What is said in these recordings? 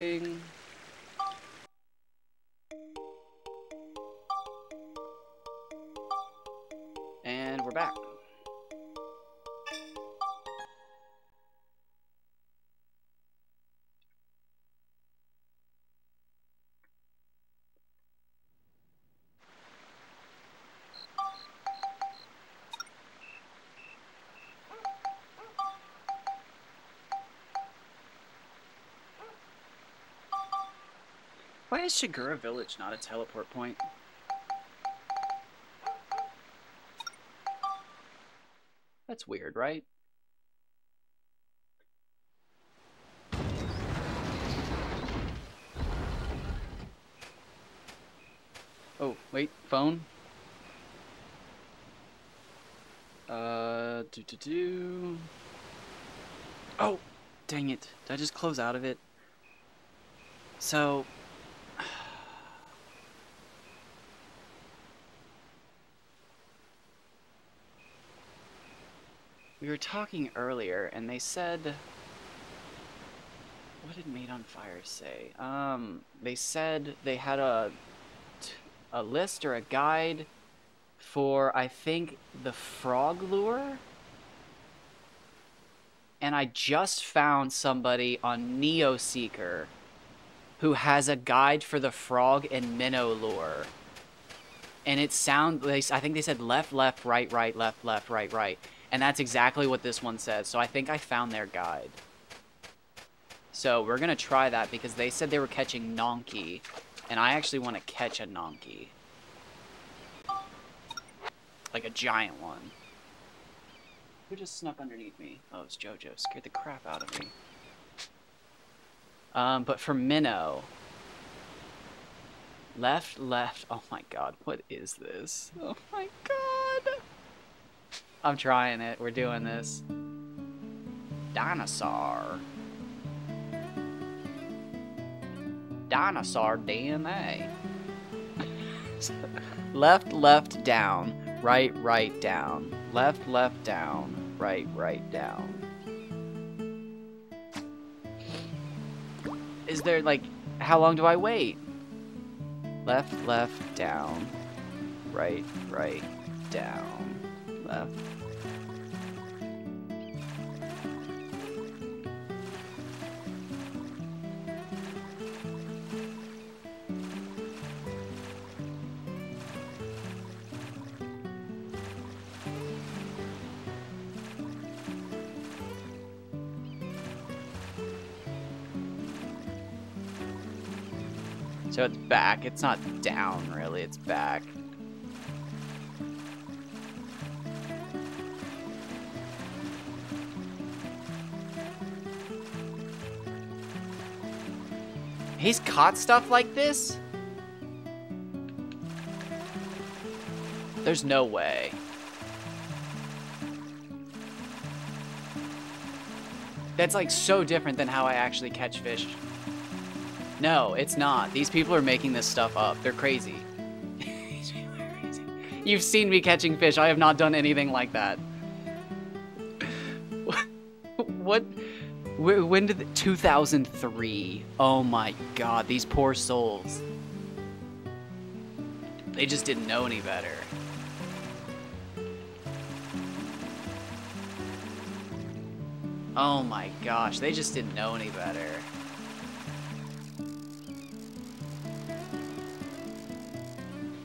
And we're back. Why is Shigura Village not a teleport point? That's weird, right? Oh, wait, phone? Oh, dang it. Did I just close out of it? So... we were talking earlier, and they said... What did Made on Fire say? They said they had a list or a guide for, I think, the frog lure? And I just found somebody on Neoseeker who has a guide for the frog and minnow lure. And it I think they said left, left, right, right, left, left, right, right. And that's exactly what this one says. So I think I found their guide. So we're going to try that because they said they were catching Nonky. And I actually want to catch a Nonky. Like a giant one. Who just snuck underneath me? Oh, it's Jojo. Scared the crap out of me. But for minnow... Left, left. Oh my god, what is this? Oh my god. I'm trying it. We're doing this. Dinosaur. Dinosaur DNA. Left, left, down. Right, right, down. Left, left, down. Right, right, down. Is there, like, how long do I wait? Left, left, down. Right, right, down. Left. So it's back. It's not down, really. It's back. He's caught stuff like this? There's no way. That's like so different than how I actually catch fish. No, it's not. These people are making this stuff up. They're crazy. These people are crazy. You've seen me catching fish. I have not done anything like that. What? When did 2003? Oh my god, these poor souls. They just didn't know any better. Oh my gosh, they just didn't know any better.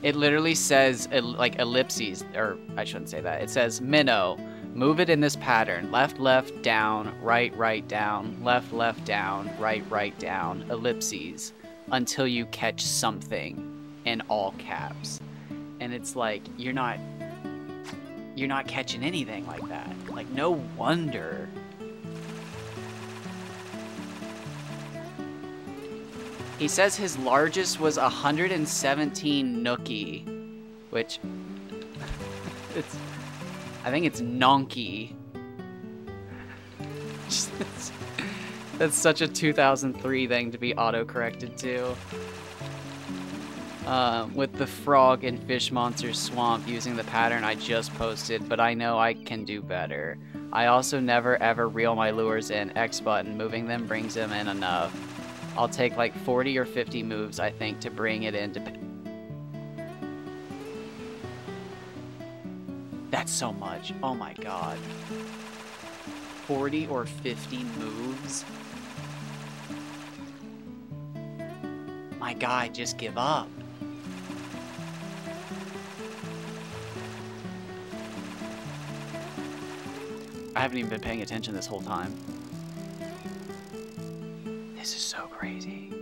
It literally says, like, ellipses, or I shouldn't say that. It says, minnow, move it in this pattern. Left, left, down, right, right, down, left, left, down, right, right, down, ellipses, until you catch something in all caps. And it's like, you're not catching anything like that. Like, no wonder. He says his largest was 117 nookie, which I think it's nonky. That's such a 2003 thing to be auto-corrected to. With the frog and fish monster swamp using the pattern I just posted, but I know I can do better. I also never ever reel my lures in. X button, moving them brings them in enough. I'll take like 40 or 50 moves, I think, to bring it into... That's so much. Oh my god. 40 or 50 moves? My guy, just give up. I haven't even been paying attention this whole time. This is so crazy.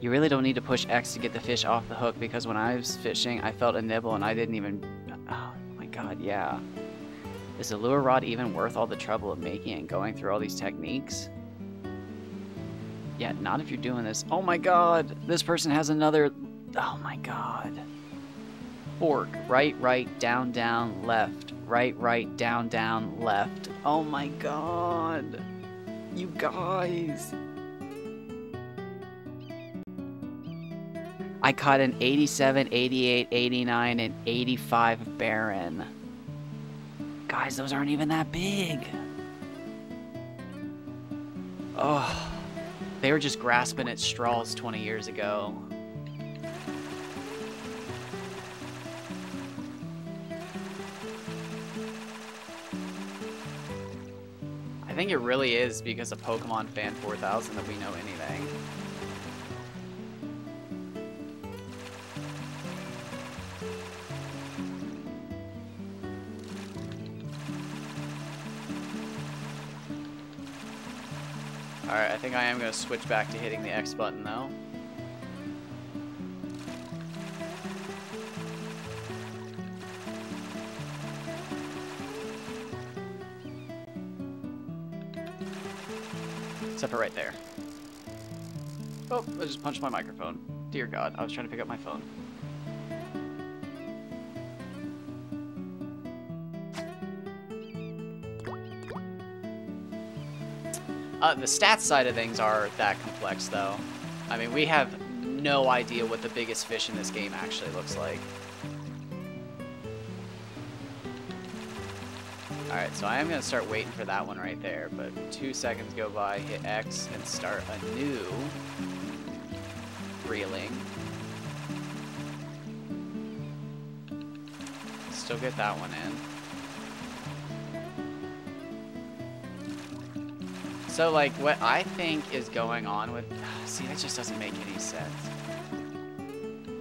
You really don't need to push X to get the fish off the hook, because when I was fishing, I felt a nibble and I didn't even... Oh my god, yeah. Is the lure rod even worth all the trouble of making and going through all these techniques? Yeah, not if you're doing this. Oh my god, this person has another... Oh my god. Fork, right, right, down, down, left. Right, right, down, down, left. Oh my god. You guys. I caught an 87, 88, 89, and 85 Baron. Guys, those aren't even that big. Oh, they were just grasping at straws 20 years ago. I think it really is because of Pokemon Fan 4000 that we know anything. Alright, I think I am going to switch back to hitting the X button, though. Except for right there. Oh, I just punched my microphone. Dear God, I was trying to pick up my phone. The stats side of things are that complex, though. I mean, we have no idea what the biggest fish in this game actually looks like. Alright, so I am going to start waiting for that one right there, but 2 seconds go by, hit X, and start a new reeling. Still get that one in. So, like, what I think is going on with... See, that just doesn't make any sense.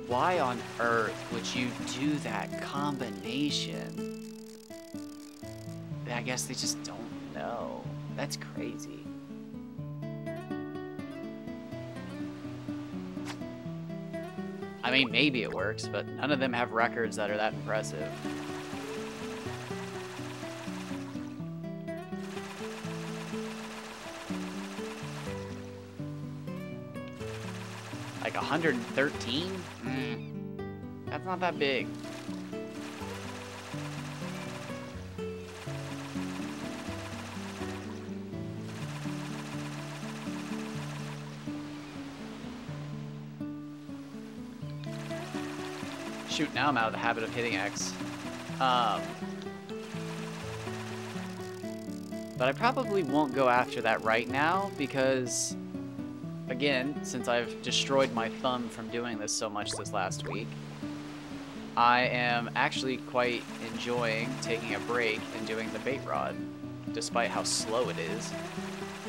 Why on earth would you do that combination? I guess they just don't know. That's crazy. I mean, maybe it works, but none of them have records that are that impressive. Like 113? That's not that big. Shoot, now I'm out of the habit of hitting X. But I probably won't go after that right now because, again, since I've destroyed my thumb from doing this so much this last week, I am actually quite enjoying taking a break and doing the bait rod, despite how slow it is.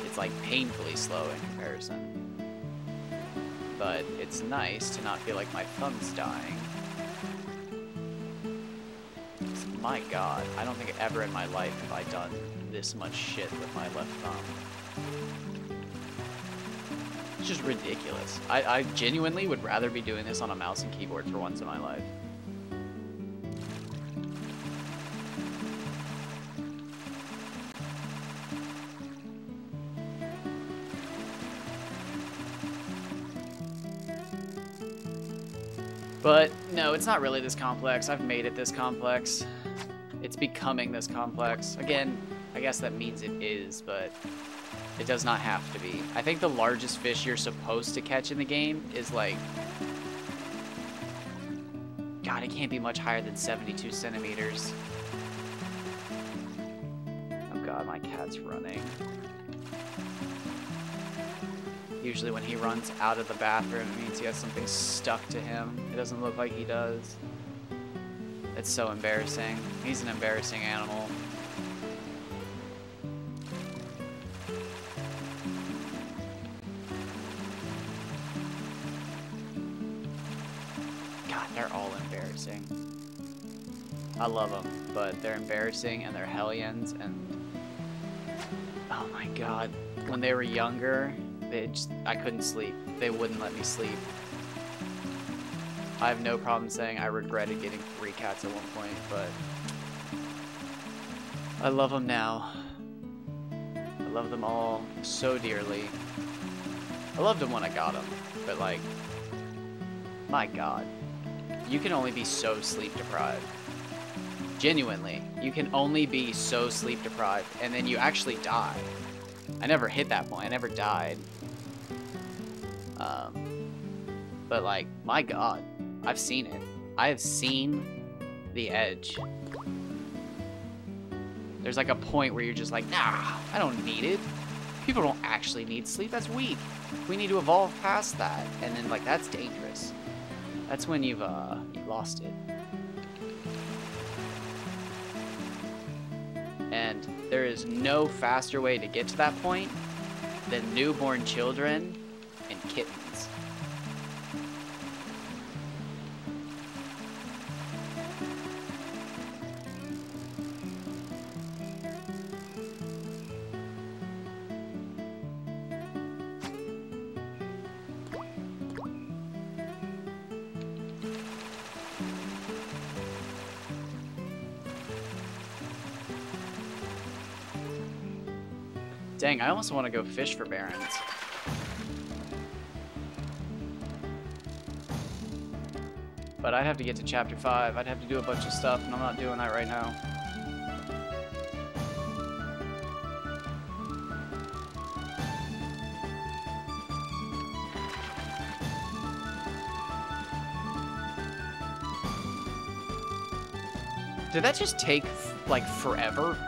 It's like painfully slow in comparison. But it's nice to not feel like my thumb's dying. My God, I don't think ever in my life have I done this much shit with my left thumb. It's just ridiculous. I genuinely would rather be doing this on a mouse and keyboard for once in my life. But no, it's not really this complex. I've made it this complex. It's becoming this complex. Again, I guess that means it is, but it does not have to be. I think the largest fish you're supposed to catch in the game is like... God, it can't be much higher than 72 centimeters. Oh God, my cat's running. Usually when he runs out of the bathroom, it means he has something stuck to him. It doesn't look like he does. It's so embarrassing. He's an embarrassing animal. God, they're all embarrassing. I love them, but they're embarrassing and they're hellions and... Oh my god. When they were younger, I couldn't sleep. They wouldn't let me sleep. I have no problem saying I regretted getting 3 cats at one point, but I love them now. I love them all so dearly. I loved them when I got them, but like, my god. You can only be so sleep deprived. Genuinely, you can only be so sleep deprived, and then you actually die. I never hit that point. I never died. But like, my god, I've seen it. I have seen the edge. There's like a point where you're just like, nah, I don't need it. People don't actually need sleep. That's weak. We need to evolve past that. And then like, that's dangerous. That's when you've lost it. And there is no faster way to get to that point than newborn children and kittens. Dang, I almost want to go fish for Barrens. But I'd have to get to chapter 5. I'd have to do a bunch of stuff, and I'm not doing that right now. Did that just take, like, forever?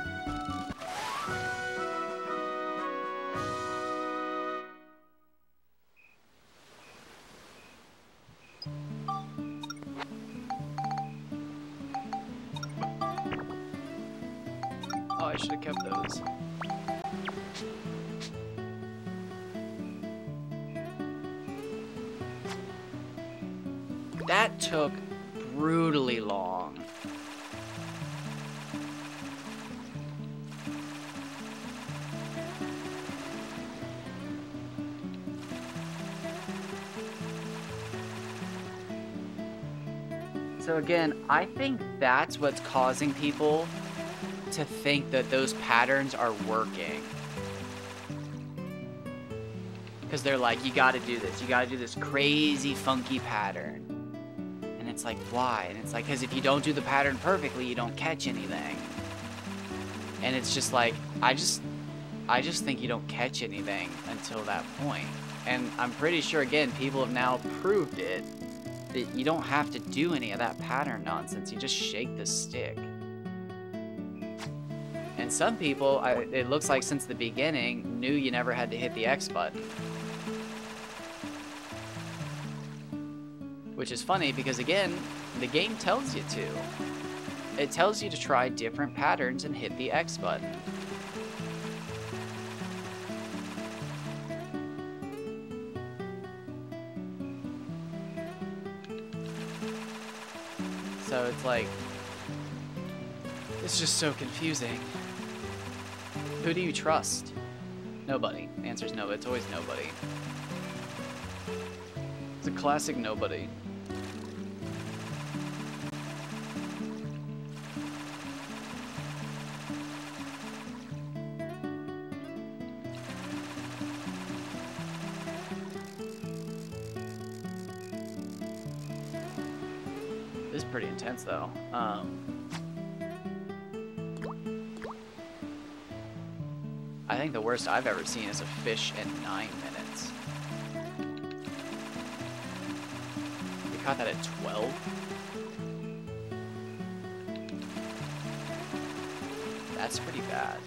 I should have kept those. That took brutally long. So again, I think that's what's causing people to think that those patterns are working. Because they're like, you gotta do this. You gotta do this crazy, funky pattern. And it's like, why? And it's like, because if you don't do the pattern perfectly, you don't catch anything. And it's just like, I just think you don't catch anything until that point. And I'm pretty sure, again, people have now proved it, that you don't have to do any of that pattern nonsense. You just shake the stick. And some people, it looks like since the beginning, knew you never had to hit the X button. Which is funny because, again, the game tells you to. It tells you to try different patterns and hit the X button. So it's like, it's just so confusing. Who do you trust? Nobody. The answer is no. It's always nobody. It's a classic nobody. This is pretty intense, though. I think the worst I've ever seen is a fish in 9 minutes. We caught that at 12? That's pretty bad.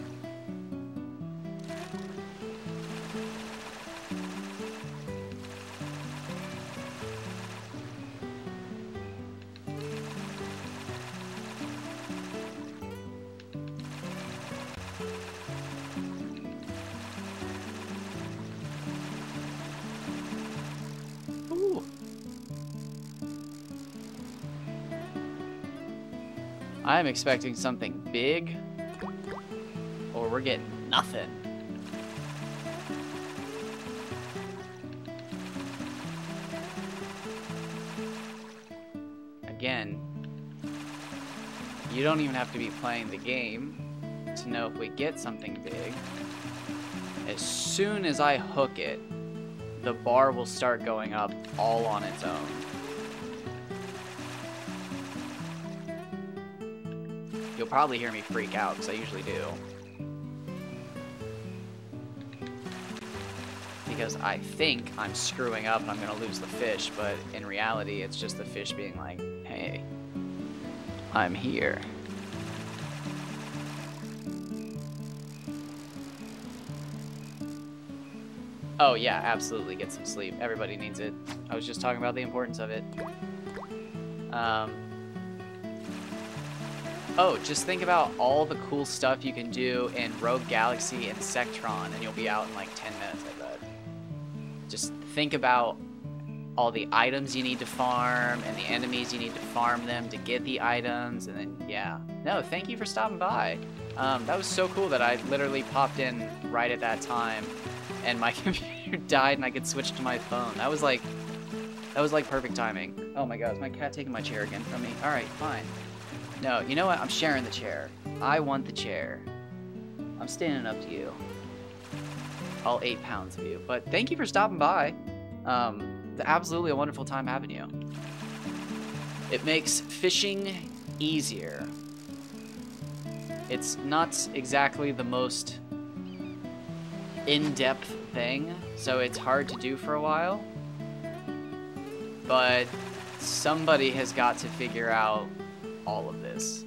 I'm expecting something big, or we're getting nothing. Again, you don't even have to be playing the game to know if we get something big. As soon as I hook it, the bar will start going up all on its own. You'll probably hear me freak out, because I usually do. Because I think I'm screwing up and I'm going to lose the fish, but in reality, it's just the fish being like, hey, I'm here. Oh yeah, absolutely, get some sleep. Everybody needs it. I was just talking about the importance of it. Oh, just think about all the cool stuff you can do in Rogue Galaxy and Sectron, and you'll be out in like 10 minutes, I bet. Just think about all the items you need to farm, and the enemies you need to farm them to get the items, and then, yeah. No, thank you for stopping by. That was so cool that I literally popped in right at that time, and my computer died and I could switch to my phone. That was like perfect timing. Oh my god, is my cat taking my chair again from me? Alright, fine. No, you know what? I'm sharing the chair. I want the chair. I'm standing up to you. All 8 pounds of you. But thank you for stopping by. It's absolutely a wonderful time having you. It makes fishing easier. It's not exactly the most in-depth thing, so it's hard to do for a while. But somebody has got to figure out all of this.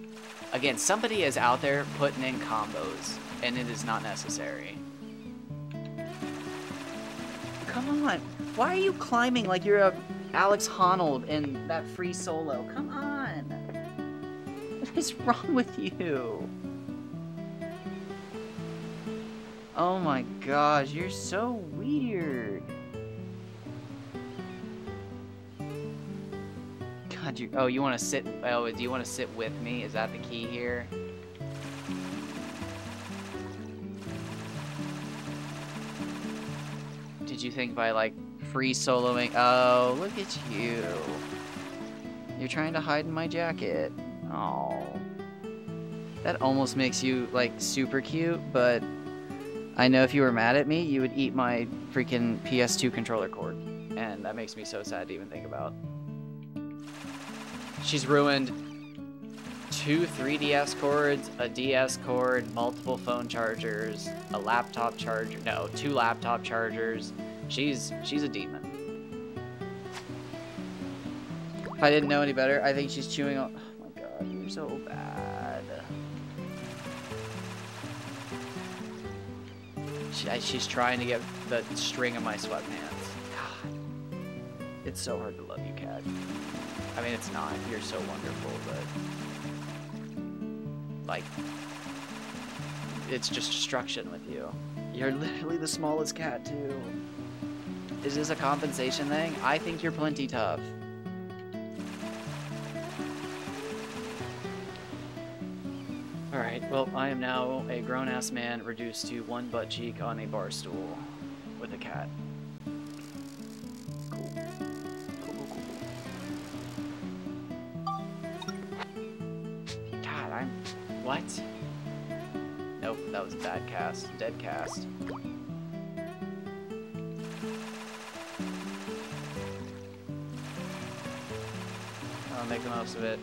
Again, somebody is out there putting in combos, and it is not necessary. Come on. Why are you climbing like you're a Alex Honnold in that free solo? Come on. What is wrong with you? Oh my gosh, you're so weird. God, you want to sit? Oh, do you want to sit with me? Is that the key here? Did you think by like free soloing? Oh, look at you. You're trying to hide in my jacket. Oh, that almost makes you like super cute, but I know if you were mad at me, you would eat my freaking PS2 controller cord, and that makes me so sad to even think about. She's ruined 2 3DS cords, a DS cord, multiple phone chargers, a laptop charger, no, 2 laptop chargers. She's a demon. If I didn't know any better, I think she's chewing on... Oh my god, you're so bad. She's trying to get the string of my sweatpants. God. It's so hard to love you, cat. I mean, it's not. You're so wonderful, but... like... it's just destruction with you. You're literally the smallest cat, too. Is this a compensation thing? I think you're plenty tough. Alright, well, I am now a grown-ass man reduced to one butt cheek on a bar stool with a cat. Cool. God, I'm... what? Nope, that was a bad cast. Dead cast. I'll make the most of it.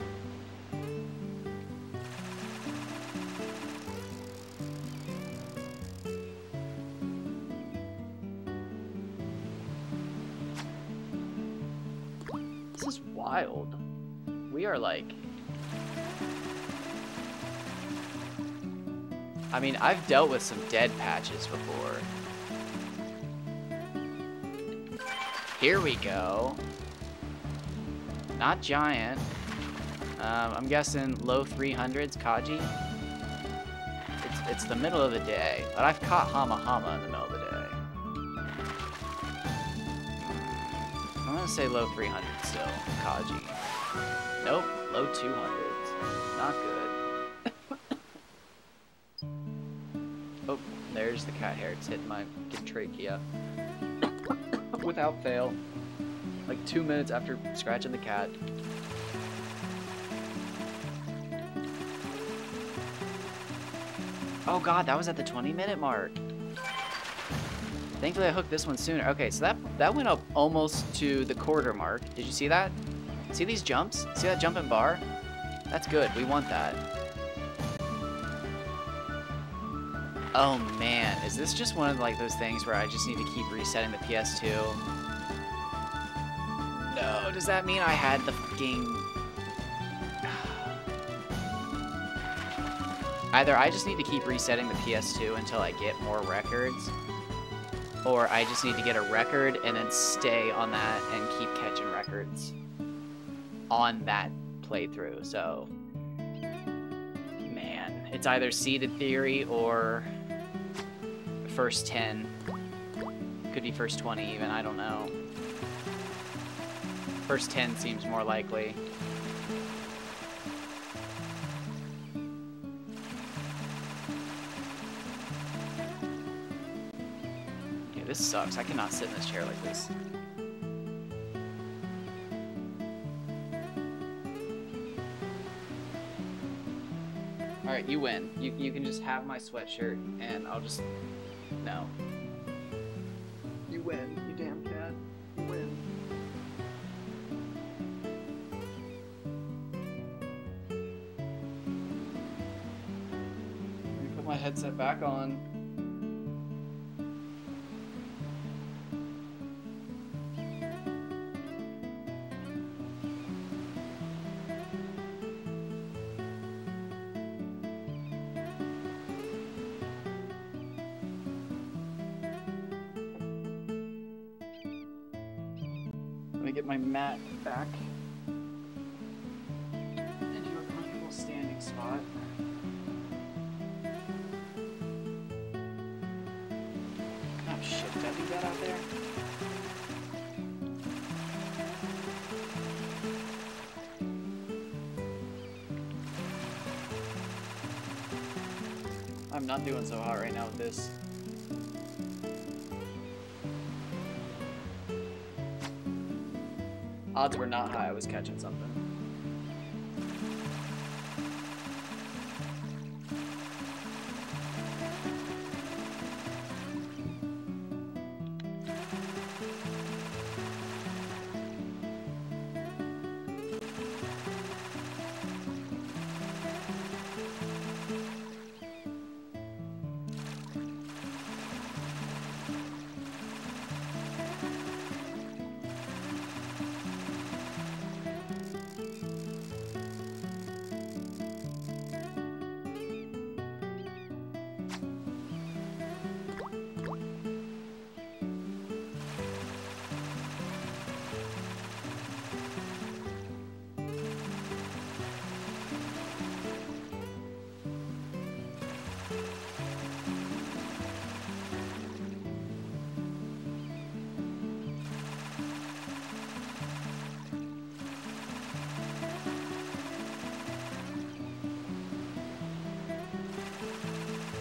This is wild. We are like... I mean, I've dealt with some dead patches before. Here we go. Not giant. I'm guessing low 300s, Kaji. It's the middle of the day, but I've caught Hama Hama in the middle of the day. I'm gonna say low 300s still, Kaji. Nope, low 200s. Not good. there's the cat hair. It's hitting my trachea. Without fail. Like 2 minutes after scratching the cat. Oh god, that was at the 20-minute mark. Thankfully I hooked this one sooner. Okay, so that went up almost to the quarter mark. Did you see that? See these jumps? See that jumping bar? That's good. We want that. Oh man, is this just one of like those things where I just need to keep resetting the PS2? No, does that mean I had the fucking... Either I just need to keep resetting the PS2 until I get more records, or I just need to get a record and then stay on that and keep catching records on that playthrough. So, man, it's either seeded theory or first 10. Could be first 20 even, I don't know. First 10 seems more likely. Yeah, this sucks. I cannot sit in this chair like this. Alright, you win. You can just have my sweatshirt, and I'll just... No. You win, you damn cat. You win. Let me put my headset back on. Get my mat back into a comfortable standing spot. Oh shit, did I do that out there? I'm not doing so hot right now with this. Odds were not high I was catching something.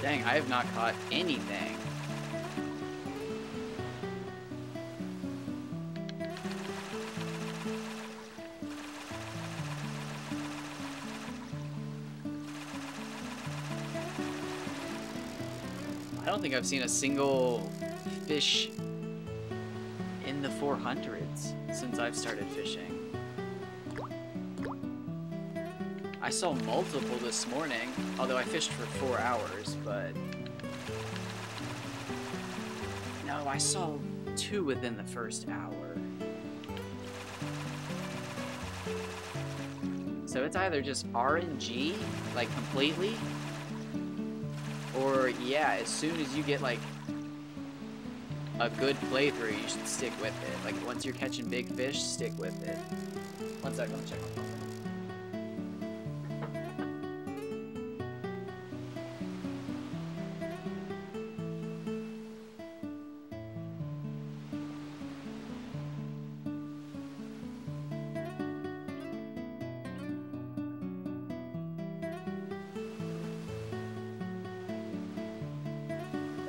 Dang, I have not caught anything. I don't think I've seen a single fish in the 400s since I've started fishing. I saw multiple this morning, although I fished for 4 hours, but... No, I saw 2 within the first hour. So it's either just RNG, like completely, or yeah, as soon as you get like a good playthrough, you should stick with it. Like once you're catching big fish, stick with it. One sec, let me check my phone.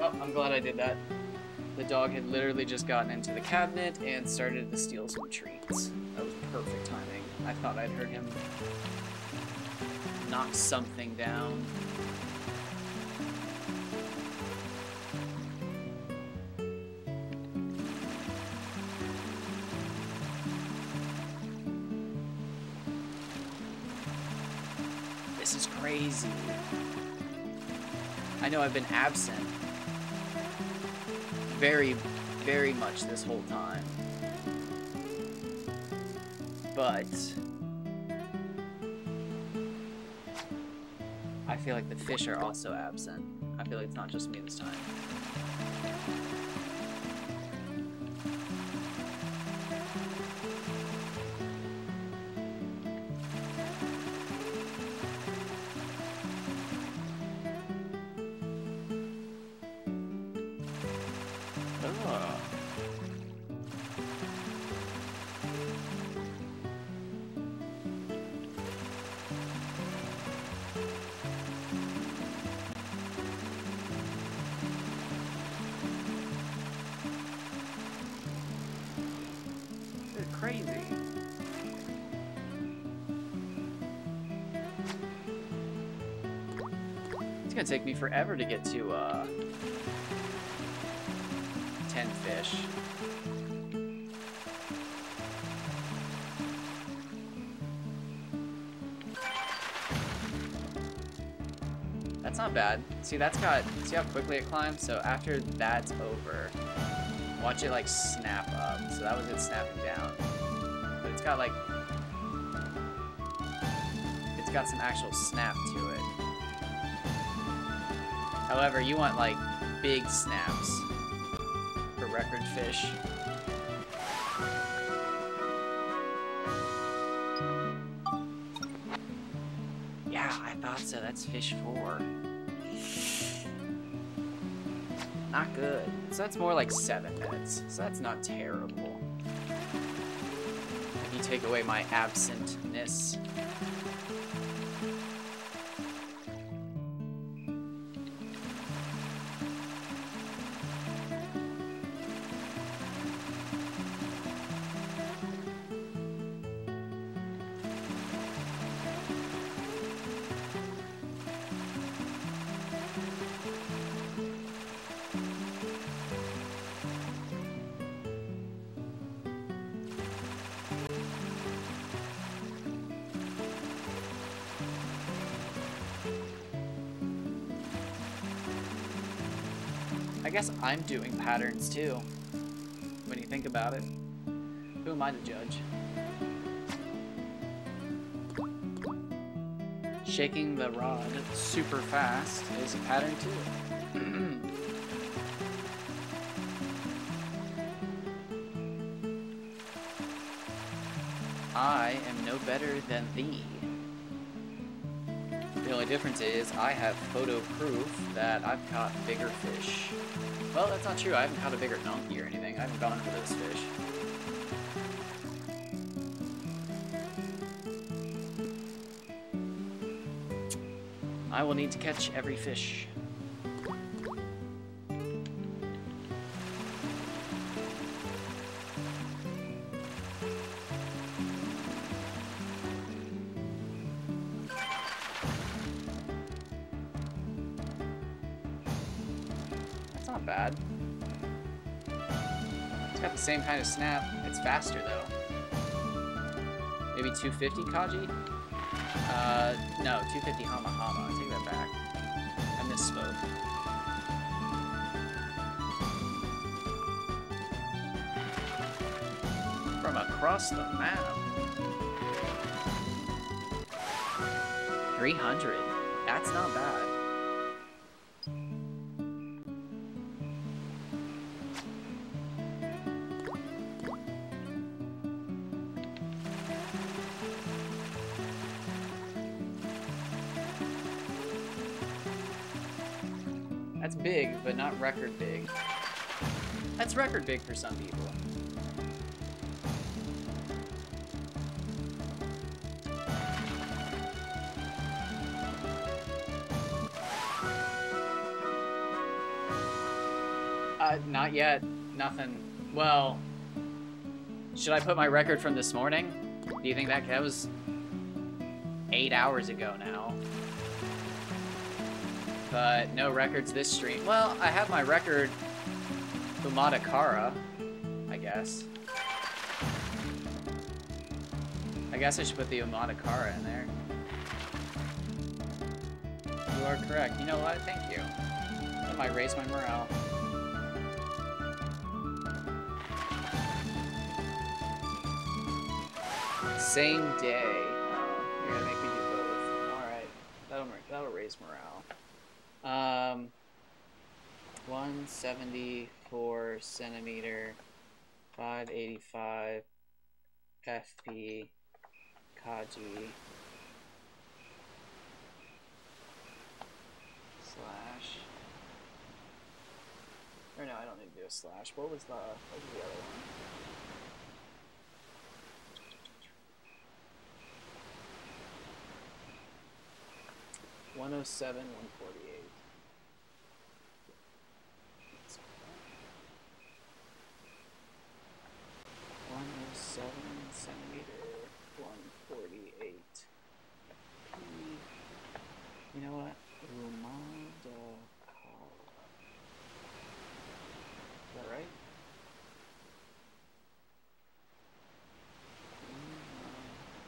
Well, I'm glad I did that. The dog had literally just gotten into the cabinet and started to steal some treats. That was perfect timing. I thought I'd heard him knock something down. This is crazy. I know I've been absent very, very much this whole time. But I feel like the fish are also absent. I feel like it's not just me this time. Crazy. It's gonna take me forever to get to 10 fish. That's not bad. See, see how quickly it climbs? So after that's over, watch it like snap up. So that was it snapping down. But it's got like, it's got some actual snap to it. However, you want like big snaps for record fish. Yeah, I thought so. That's fish 4. Not good. So that's more like 7 minutes. So that's not terrible. If you take away my absentness. I guess I'm doing patterns too, when you think about it. Who am I to judge? Shaking the rod super fast is a pattern too. I am no better than thee. The only difference is I have photo proof that I've caught bigger fish. Well, that's not true. I haven't caught a bigger donkey or anything. I haven't gone for those fish. I will need to catch every fish. Not bad. It's got the same kind of snap. It's faster though. Maybe 250 Kaji? No, 250 Hama Hama. I take that back. I misspoke. From across the map. 300. That's not bad. That's big, but not record big. That's record big for some people. Not yet. Nothing. Well, should I put my record from this morning? Do you think that was 8 hours ago now? But no records this stream. Well, I have my record, Umada Kara, I guess. I guess I should put the Umada Kara in there. You are correct. You know what? Thank you. That might raise my morale. Same day. Oh, you're gonna make me do both. Alright. That'll raise morale. 174 centimeter, 585 FP Kaji slash. Or no, I don't need to do a slash. What was the other one? $107, $148. 107 centimeter, 148. You know what? Umada Kara. Is that right?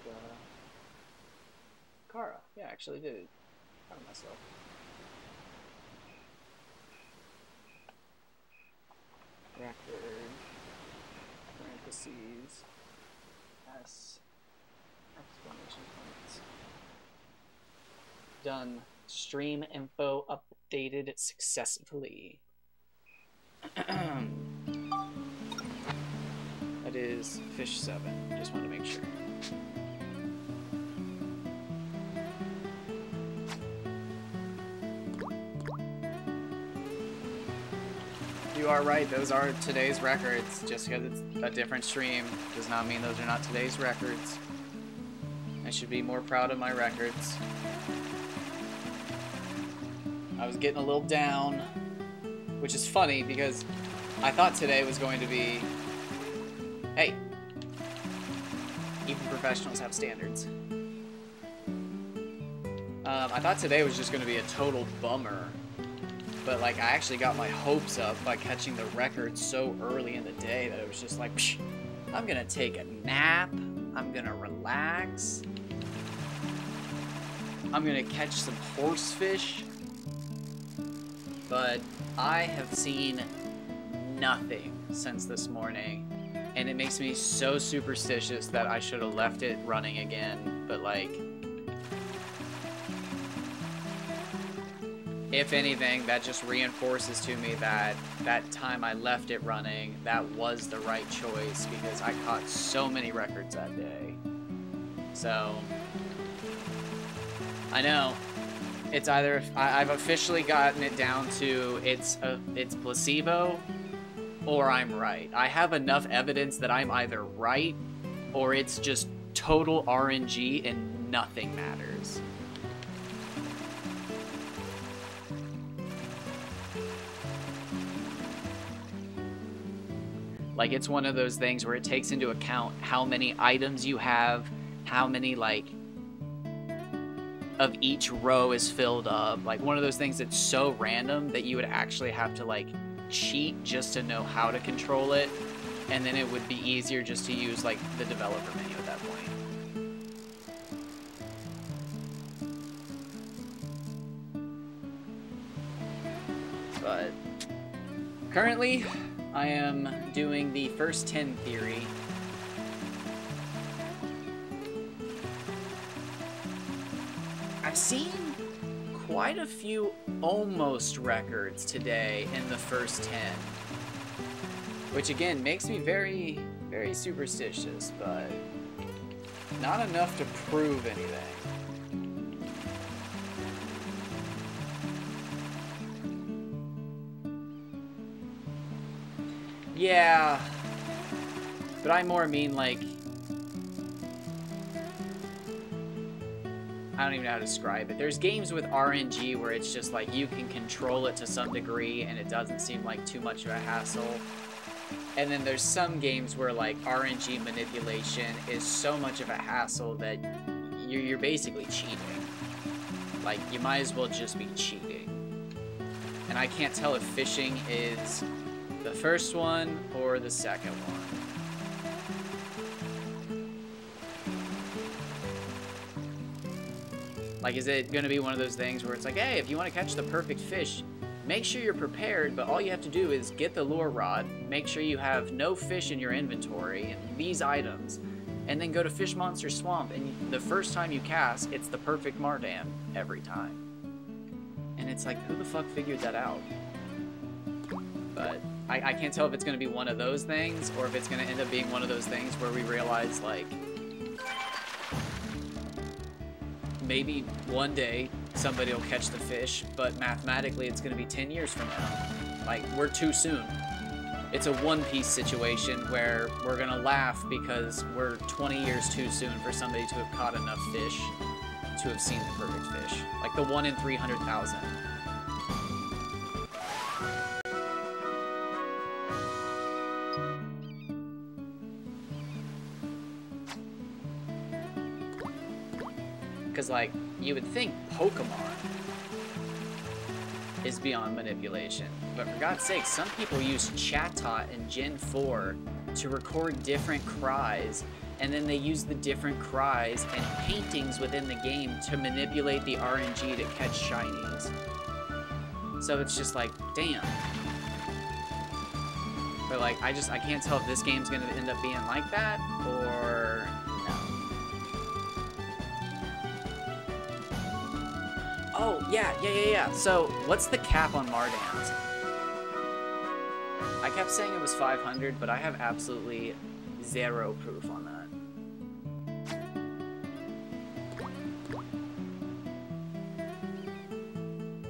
Umada Kara. Yeah, actually did. Proud of myself. Record. Parentheses. S. Exclamation points. Done. Stream info updated successfully. That is fish 7. Just want to make sure. You are right, those are today's records. Just because it's a different stream does not mean those are not today's records. I should be more proud of my records. I was getting a little down, which is funny because I thought today was going to be, hey, even professionals have standards. I thought today was just going to be a total bummer. But, like, I actually got my hopes up by catching the record so early in the day that it was just like, psh, I'm gonna take a nap, I'm gonna relax, I'm gonna catch some horsefish. But I have seen nothing since this morning, and it makes me so superstitious that I should have left it running again, but, like, if anything, that just reinforces to me that that time I left it running, that was the right choice because I caught so many records that day. So, I know. It's either, I've officially gotten it down to it's placebo or I'm right. I have enough evidence that I'm either right or it's just total RNG and nothing matters. Like, it's one of those things where it takes into account how many items you have, how many, like, of each row is filled up. Like, one of those things that's so random that you would actually have to, like, cheat just to know how to control it. And then it would be easier just to use, like, the developer menu at that point. But currently, I am doing the first 10 theory. I've seen quite a few almost records today in the first 10. Which again makes me very, very superstitious, but not enough to prove anything. Yeah, but I more mean, like, I don't even know how to describe it. There's games with RNG where it's just like you can control it to some degree and it doesn't seem like too much of a hassle. And then there's some games where like RNG manipulation is so much of a hassle that you're basically cheating. Like, you might as well just be cheating. And I can't tell if fishing is the first one or the second one. Like, is it going to be one of those things where it's like, hey, if you want to catch the perfect fish, make sure you're prepared, but all you have to do is get the lure rod, make sure you have no fish in your inventory, and these items, and then go to Fish Monster Swamp, and the first time you cast, it's the perfect Mardan every time. And it's like, who the fuck figured that out? But I can't tell if it's going to be one of those things, or if it's going to end up being one of those things where we realize, like, maybe one day somebody will catch the fish, but mathematically it's going to be 10 years from now. Like, we're too soon. It's a One Piece situation where we're going to laugh because we're 20 years too soon for somebody to have caught enough fish to have seen the perfect fish. Like the 1 in 300,000. Because, like, you would think Pokemon is beyond manipulation. But for God's sake, some people use Chatot in Gen 4 to record different cries, and then they use the different cries and paintings within the game to manipulate the RNG to catch shinies. So it's just like, damn. But, like, I can't tell if this game's gonna end up being like that, or... Oh, yeah. So, what's the cap on Mardans? I kept saying it was 500, but I have absolutely zero proof on that.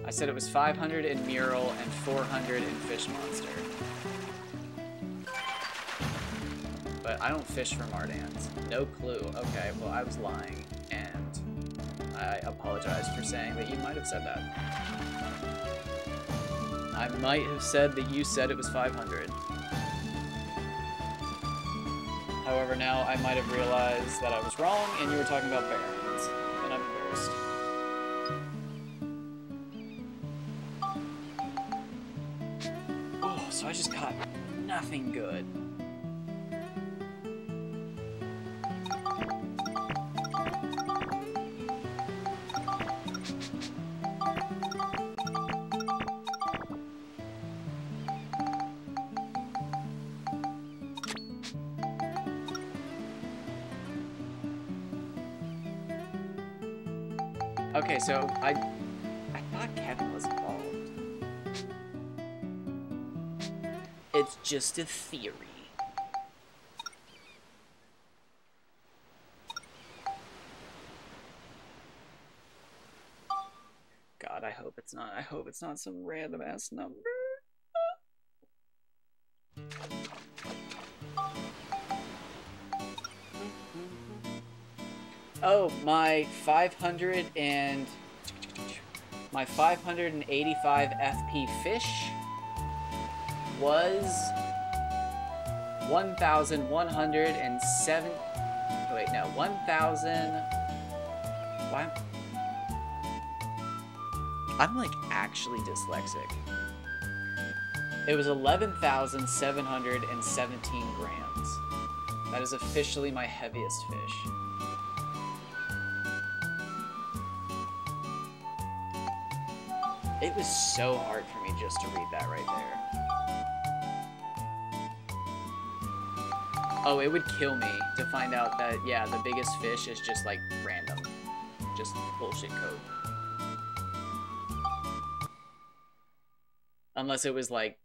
I said it was 500 in Mural and 400 in Fish Monster. But I don't fish for Mardans. No clue. Okay, well, I was lying, and I apologize for saying that you might have said that. I might have said that you said it was 500. However, now I might have realized that I was wrong and you were talking about Barons, and I'm embarrassed. Oh, so I just got nothing good. Okay, so I thought Kevin was involved. It's just a theory. God, I hope it's not. I hope it's not some random ass number. Oh, my 585 FP fish was 1,107. Wait, no, 1,000. Why? I'm like actually dyslexic. It was 11,717 grams. That is officially my heaviest fish. It was so hard for me just to read that right there. Oh, it would kill me to find out that, yeah, the biggest fish is just, like, random. Just bullshit code. Unless it was, like,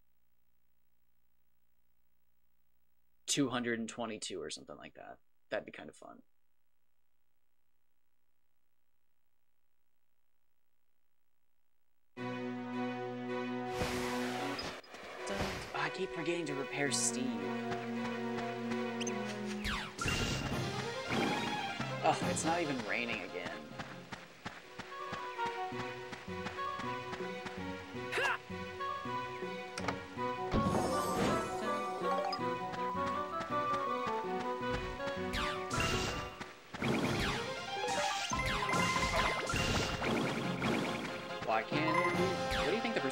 222 or something like that. That'd be kind of fun. I keep forgetting to repair Steve. Oh, it's not even raining again.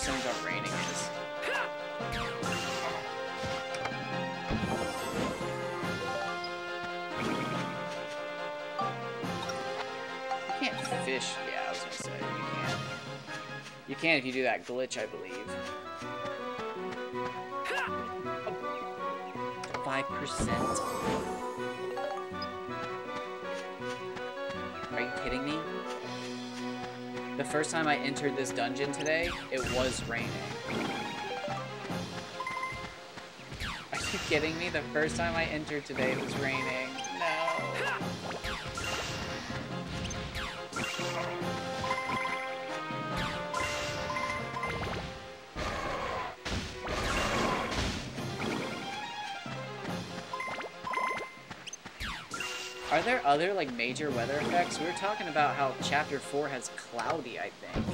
percentage on raining is. You can't fish. Yeah, I was gonna say you can't. You can if you do that glitch, I believe. 5%. Are you kidding me? The first time I entered this dungeon today, it was raining. Are you kidding me? The first time I entered today, it was raining. No. Are there other, like, major weather effects? We were talking about how Chapter 4 has cloudy, I think.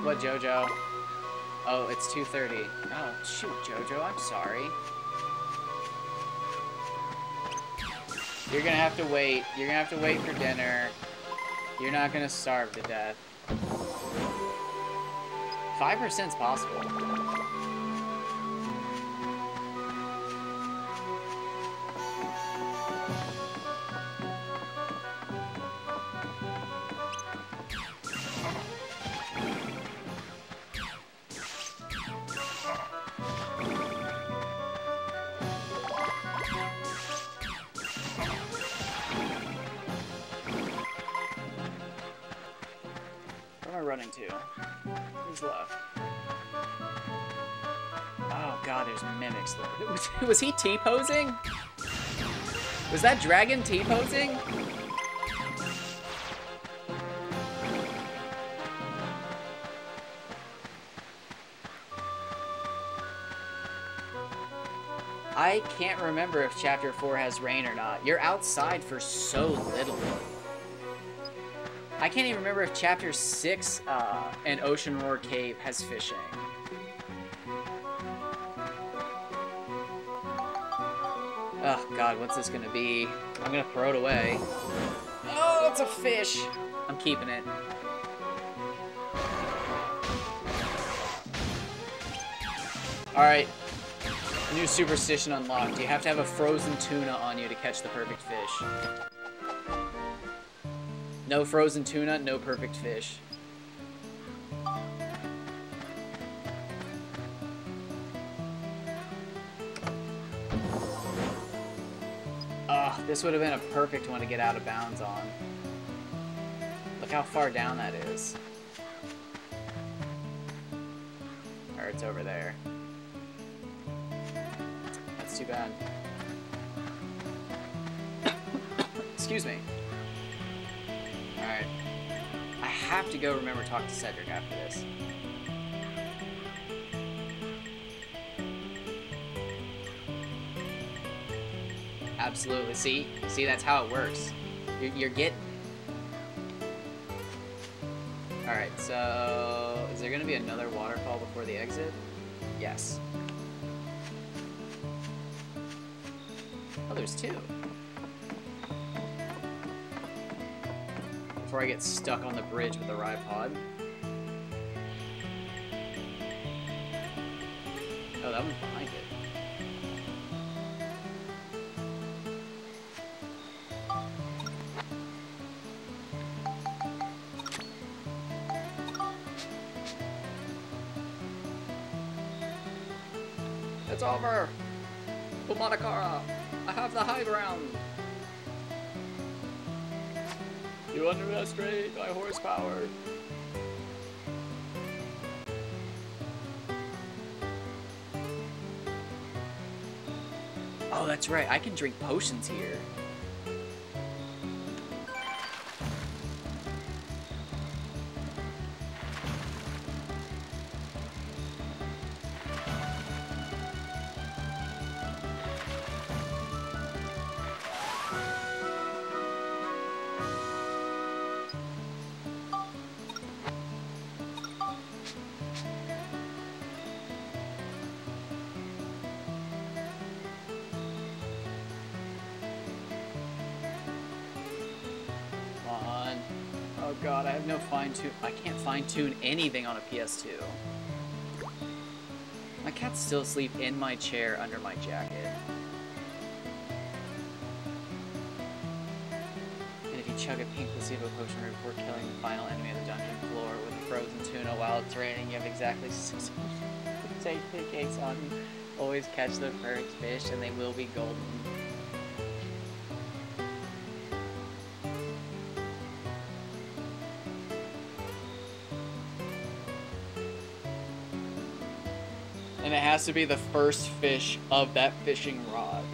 What, JoJo? Oh, it's 2:30. Oh, shoot, JoJo, I'm sorry. You're gonna have to wait. You're gonna have to wait for dinner. You're not gonna starve to death. 5%'s possible. Where am I running to? Who's left? Oh god, there's mimics. Was he T-posing? Was that dragon T-posing? I can't remember if Chapter 4 has rain or not. You're outside for so little. I can't even remember if Chapter 6 and Ocean Roar Cave has fishing. Oh god, what's this gonna be? I'm gonna throw it away. Oh, it's a fish! I'm keeping it. Alright. New superstition unlocked. You have to have a frozen tuna on you to catch the perfect fish. No frozen tuna, no perfect fish. Ugh, this would have been a perfect one to get out of bounds on. Look how far down that is. Or it's over there. That's too bad. Excuse me. Alright. I have to go remember to talk to Cedric after this. Absolutely. See, that's how it works. You're getting it. Alright, so is there gonna be another waterfall before the exit? Yes. Oh, there's two. Before I get stuck on the bridge with the Ripod. Oh, that one's behind it. It's over! Umanakara! I have the high ground! You underestimate my horsepower. Oh, that's right. I can drink potions here. god, I have no fine-tune. I can't fine-tune anything on a PS2. My cats still sleep in my chair under my jacket. And if you chug a pink placebo potion right before killing the final enemy of the dungeon floor with a frozen tuna while it's raining, you have exactly 6 take the case on you. Always catch the perfect fish and they will be golden. And it has to be the first fish of that fishing rod.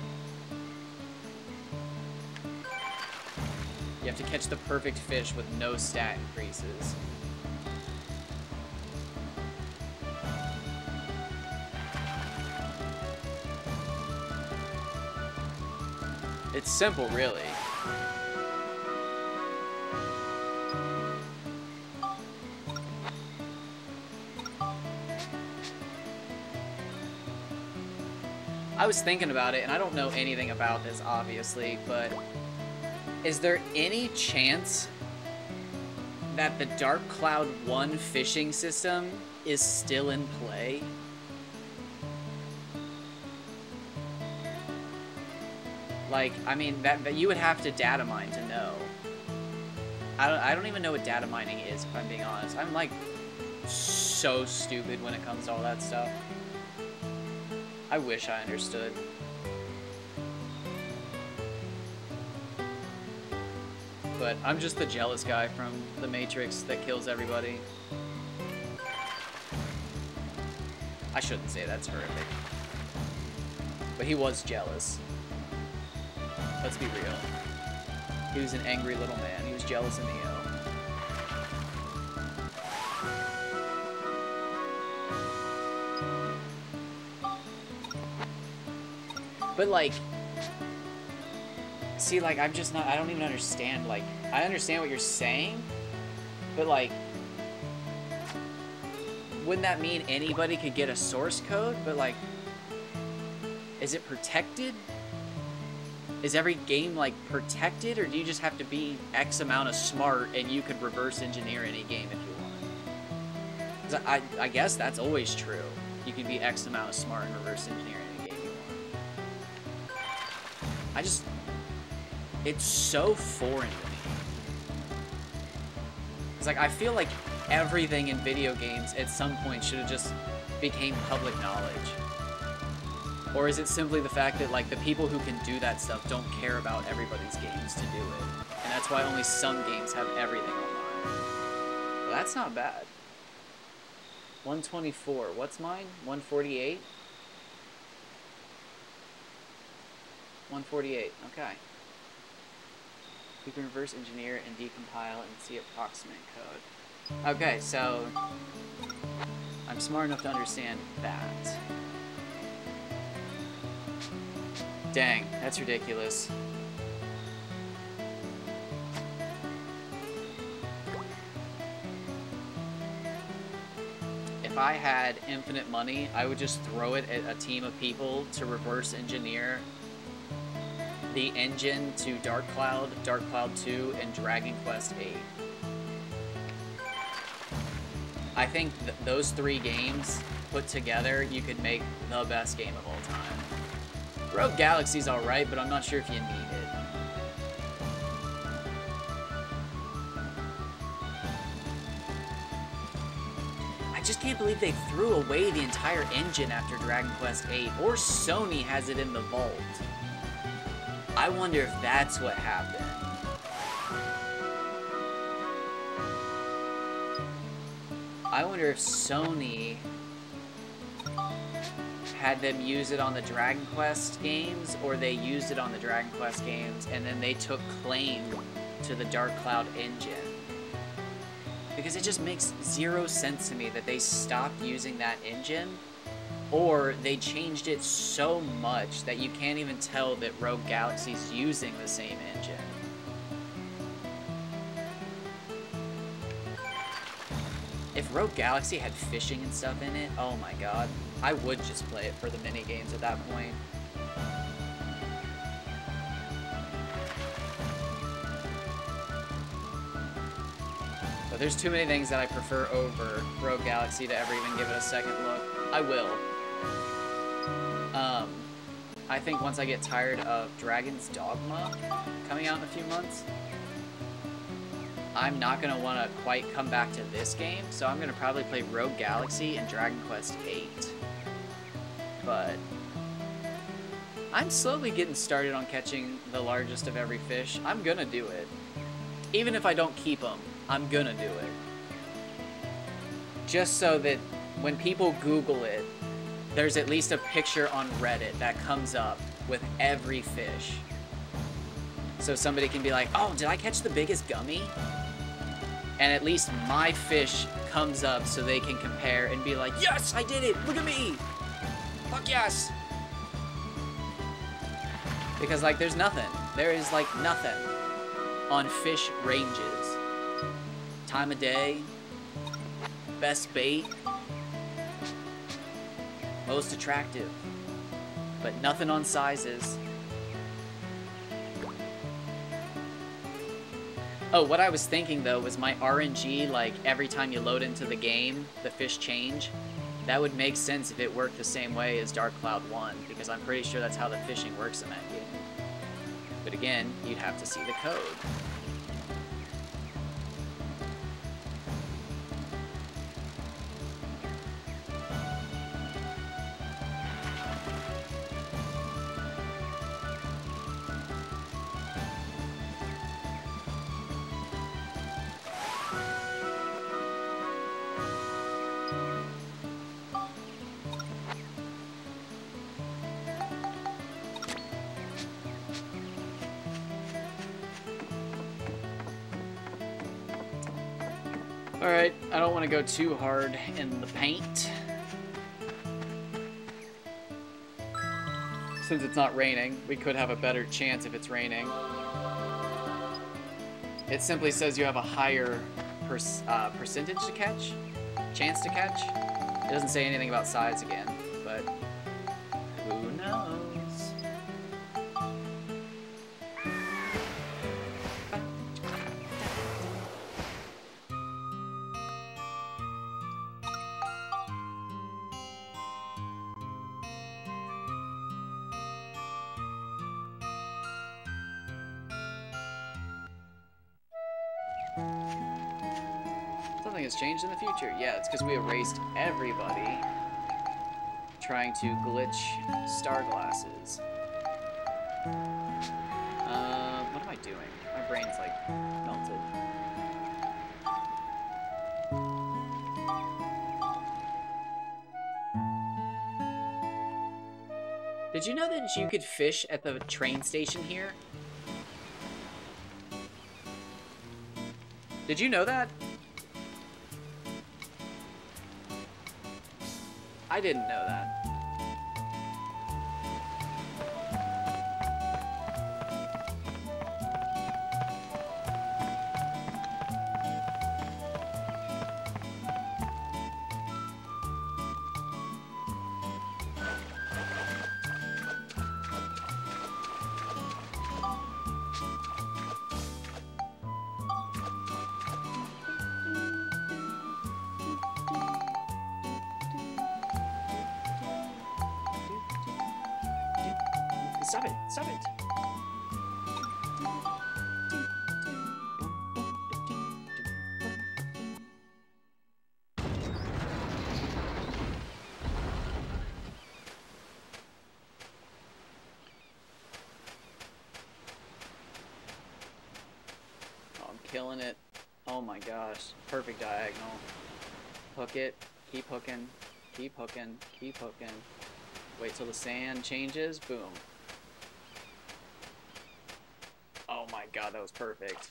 You have to catch the perfect fish with no stat increases. It's simple, really. I was thinking about it, and I don't know anything about this, obviously, but is there any chance that the Dark Cloud 1 fishing system is still in play? Like, I mean, that you would have to data mine to know. I don't even know what data mining is, if I'm being honest. I'm, like, so stupid when it comes to all that stuff. I wish I understood. But I'm just the jealous guy from The Matrix that kills everybody. I shouldn't say that's horrific. But he was jealous. Let's be real. He was an angry little man. He was jealous of Neo. But, like, see, like, I'm just not, I don't even understand, like, I understand what you're saying, but, like, wouldn't that mean anybody could get a source code? But, like, is it protected? Is every game, like, protected, or do you just have to be X amount of smart and you could reverse engineer any game if you want? 'Cause I guess that's always true. You can be X amount of smart and reverse engineer any game you want. It's so foreign to me. It's like, I feel like everything in video games at some point should have just became public knowledge. Or is it simply the fact that, like, the people who can do that stuff don't care about everybody's games to do it? And that's why only some games have everything online. Well, that's not bad. 124. What's mine? 148? 148. Okay. We can reverse engineer and decompile and see approximate code. Okay, so I'm smart enough to understand that. Dang, that's ridiculous. If I had infinite money, I would just throw it at a team of people to reverse engineer the engine to Dark Cloud 2, and Dragon Quest VIII. I think those 3 games put together, you could make the best game of all time. Rogue Galaxy's alright, but I'm not sure if you need it. I just can't believe they threw away the entire engine after Dragon Quest VIII, or Sony has it in the vault. I wonder if that's what happened. I wonder if Sony had them use it on the Dragon Quest games, or they used it on the Dragon Quest games, and then they took claim to the Dark Cloud engine. Because it just makes 0 sense to me that they stopped using that engine, or they changed it so much that you can't even tell that Rogue Galaxy's using the same engine. If Rogue Galaxy had fishing and stuff in it, oh my god, I would just play it for the mini-games at that point. But there's too many things that I prefer over Rogue Galaxy to ever even give it a second look. I will. I think once I get tired of Dragon's Dogma coming out in a few months, I'm not going to want to quite come back to this game, so I'm going to probably play Rogue Galaxy and Dragon Quest VIII. But I'm slowly getting started on catching the largest of every fish. I'm going to do it. Even if I don't keep them, I'm going to do it. Just so that when people Google it, there's at least a picture on Reddit that comes up with every fish. So somebody can be like, oh, did I catch the biggest gummy? And at least my fish comes up so they can compare and be like, yes, I did it! Look at me! Fuck yes! Because, like, there's nothing. There is, like, nothing on fish ranges. Time of day, best bait, most attractive, but nothing on sizes. Oh, what I was thinking though was my RNG, like every time you load into the game, the fish change. That would make sense if it worked the same way as Dark Cloud 1, because I'm pretty sure that's how the fishing works in that game. But again, you'd have to see the code. Alright, I don't want to go too hard in the paint. Since it's not raining, we could have a better chance if it's raining. It simply says you have a higher percentage to catch, chance to catch. It doesn't say anything about size again, but who knows? Something has changed in the future. Yeah, it's because we erased everybody trying to glitch star glasses. What am I doing? My brain's like melted. Did you know that you could fish at the train station here? Did you know that? I didn't know that. Stop it! Stop it! Oh, I'm killing it. Oh my gosh. Perfect diagonal. Hook it. Keep hooking. Keep hooking. Keep hooking. Wait till the sand changes. Boom. Oh my god, that was perfect.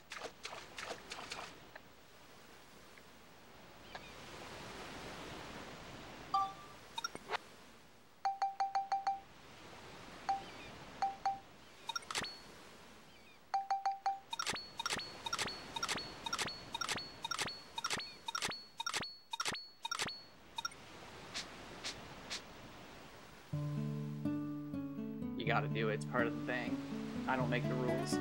You gotta do it, it's part of the thing. I don't make the rules.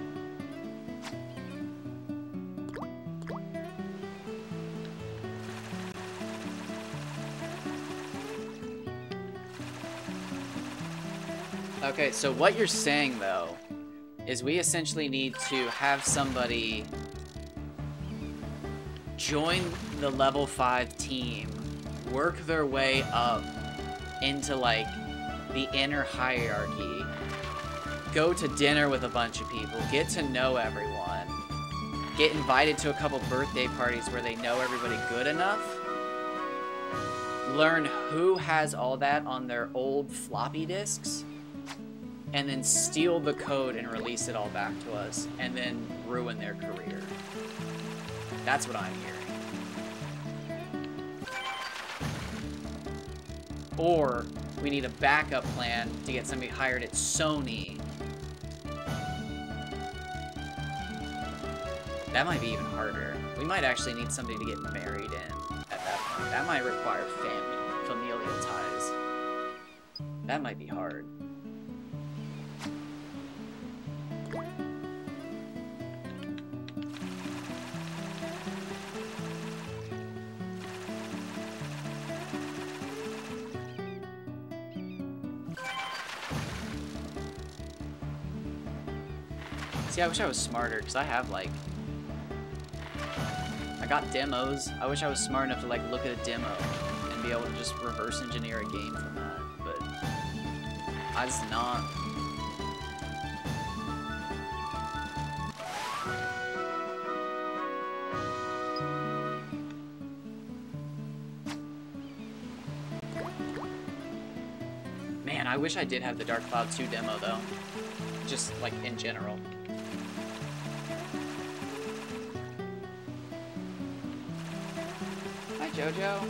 Okay, so what you're saying, though, is we essentially need to have somebody join the level 5 team, work their way up into, like, the inner hierarchy, go to dinner with a bunch of people, get to know everyone, get invited to a couple birthday parties where they know everybody good enough, learn who has all that on their old floppy disks, and then steal the code and release it all back to us, and then ruin their career. That's what I'm hearing. Or we need a backup plan to get somebody hired at Sony. That might be even harder. We might actually need somebody to get married in at that point. That might require familial ties. That might be hard. See, I wish I was smarter, because I have, like... I got demos. I wish I was smart enough to, like, look at a demo and be able to just reverse engineer a game from that, but... I'm just not. Man, I wish I did have the Dark Cloud 2 demo, though. Just, like, in general. Hi, Jojo.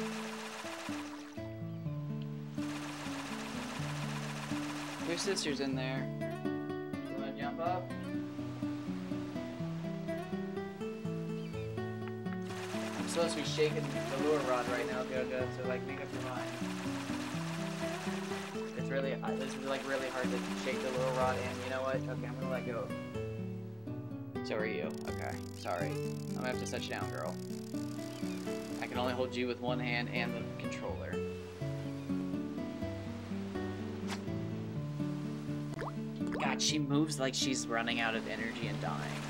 Your sister's in there. You wanna jump up? I'm supposed to be shaking the lure rod right now, Jojo, so, like, make up your mind. It's really, this is, like, really hard to shake the lure rod, and you know what? Okay, I'm gonna let go. So are you. Okay, sorry. I'm gonna have to set you down, girl. I can only hold you with one hand and the controller. God, she moves like she's running out of energy and dying.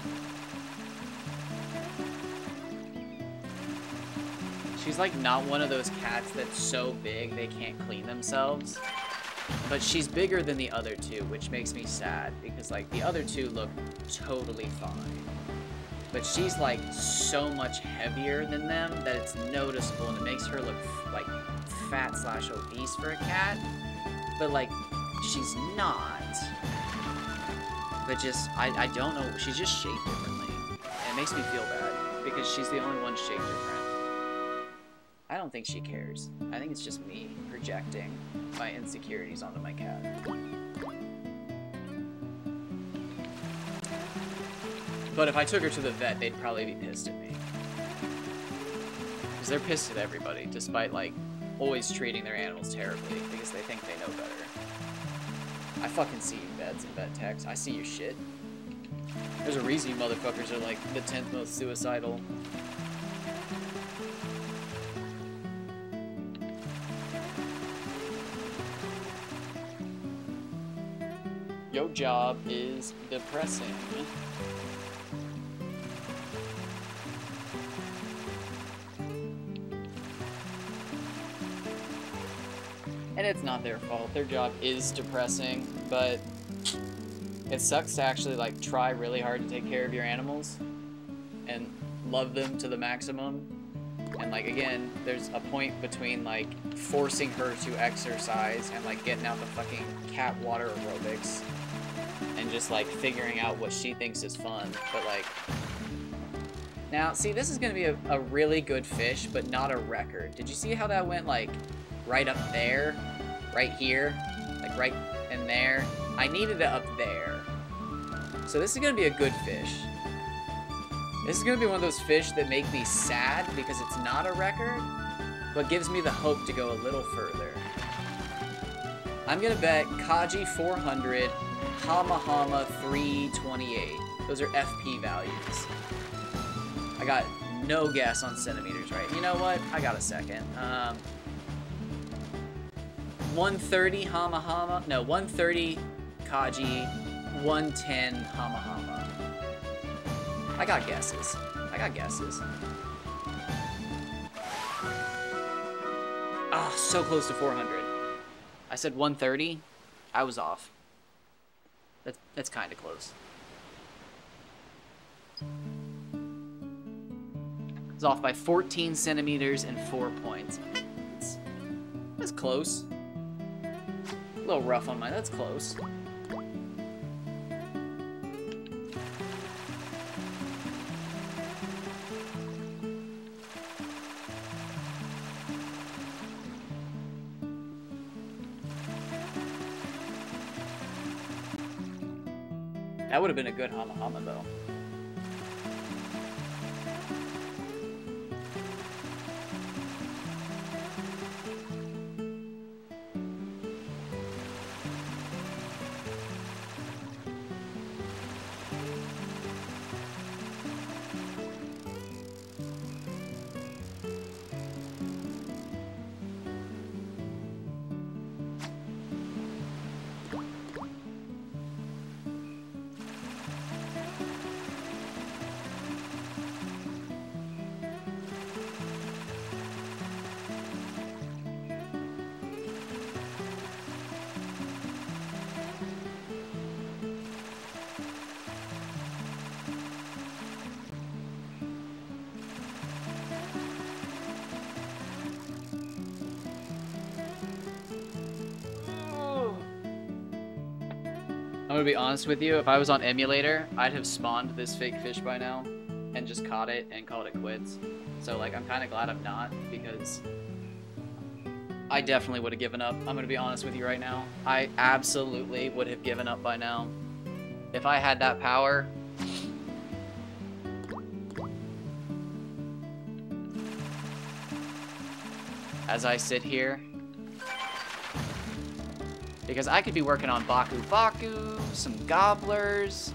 She's like not one of those cats that's so big they can't clean themselves. But she's bigger than the other two, which makes me sad, because like the other two look totally fine. But she's like so much heavier than them that it's noticeable, and it makes her look like fat / obese for a cat. But like, she's not. But just, I don't know, she's just shaped differently. And it makes me feel bad, because she's the only one shaped different. I don't think she cares. I think it's just me projecting my insecurities onto my cat. But if I took her to the vet, they'd probably be pissed at me. Because they're pissed at everybody, despite, like, always treating their animals terribly, because they think they know better. I fucking see you, vets and vet techs. I see your shit. There's a reason you motherfuckers are, like, the 10th most suicidal. Your job is depressing. And it's not their fault. Their job is depressing, but it sucks to actually like try really hard to take care of your animals and love them to the maximum. And like again, there's a point between like forcing her to exercise and like getting out the fucking cat water aerobics and just like figuring out what she thinks is fun. But like, now see, this is gonna be a really good fish, but not a record. Did you see how that went like right up there, right here, like right in there? I needed it up there. So this is gonna be a good fish. This is gonna be one of those fish that make me sad because it's not a record, but gives me the hope to go a little further. I'm gonna bet Kaji 400, Hama Hama 328. Those are FP values. I got no guess on centimeters, right? You know what? I got a second. 130 Hama Hama. No, 130 Kaji, 110 Hama Hama. I got guesses. Oh, so close to 400. I said 130. I was off. That's kind of close. It's off by 14 centimeters and 4 points. That's close. A little rough on mine. That's close. That would have been a good Hama Hama, though. I'm gonna be honest with you, if I was on emulator, I'd have spawned this fake fish by now and just caught it and called it quits. So like, I'm kind of glad I'm not, because I definitely would have given up. I'm gonna be honest with you right now. I absolutely would have given up by now. If I had that power. As I sit here. Because I could be working on Baku Baku, some Gobblers.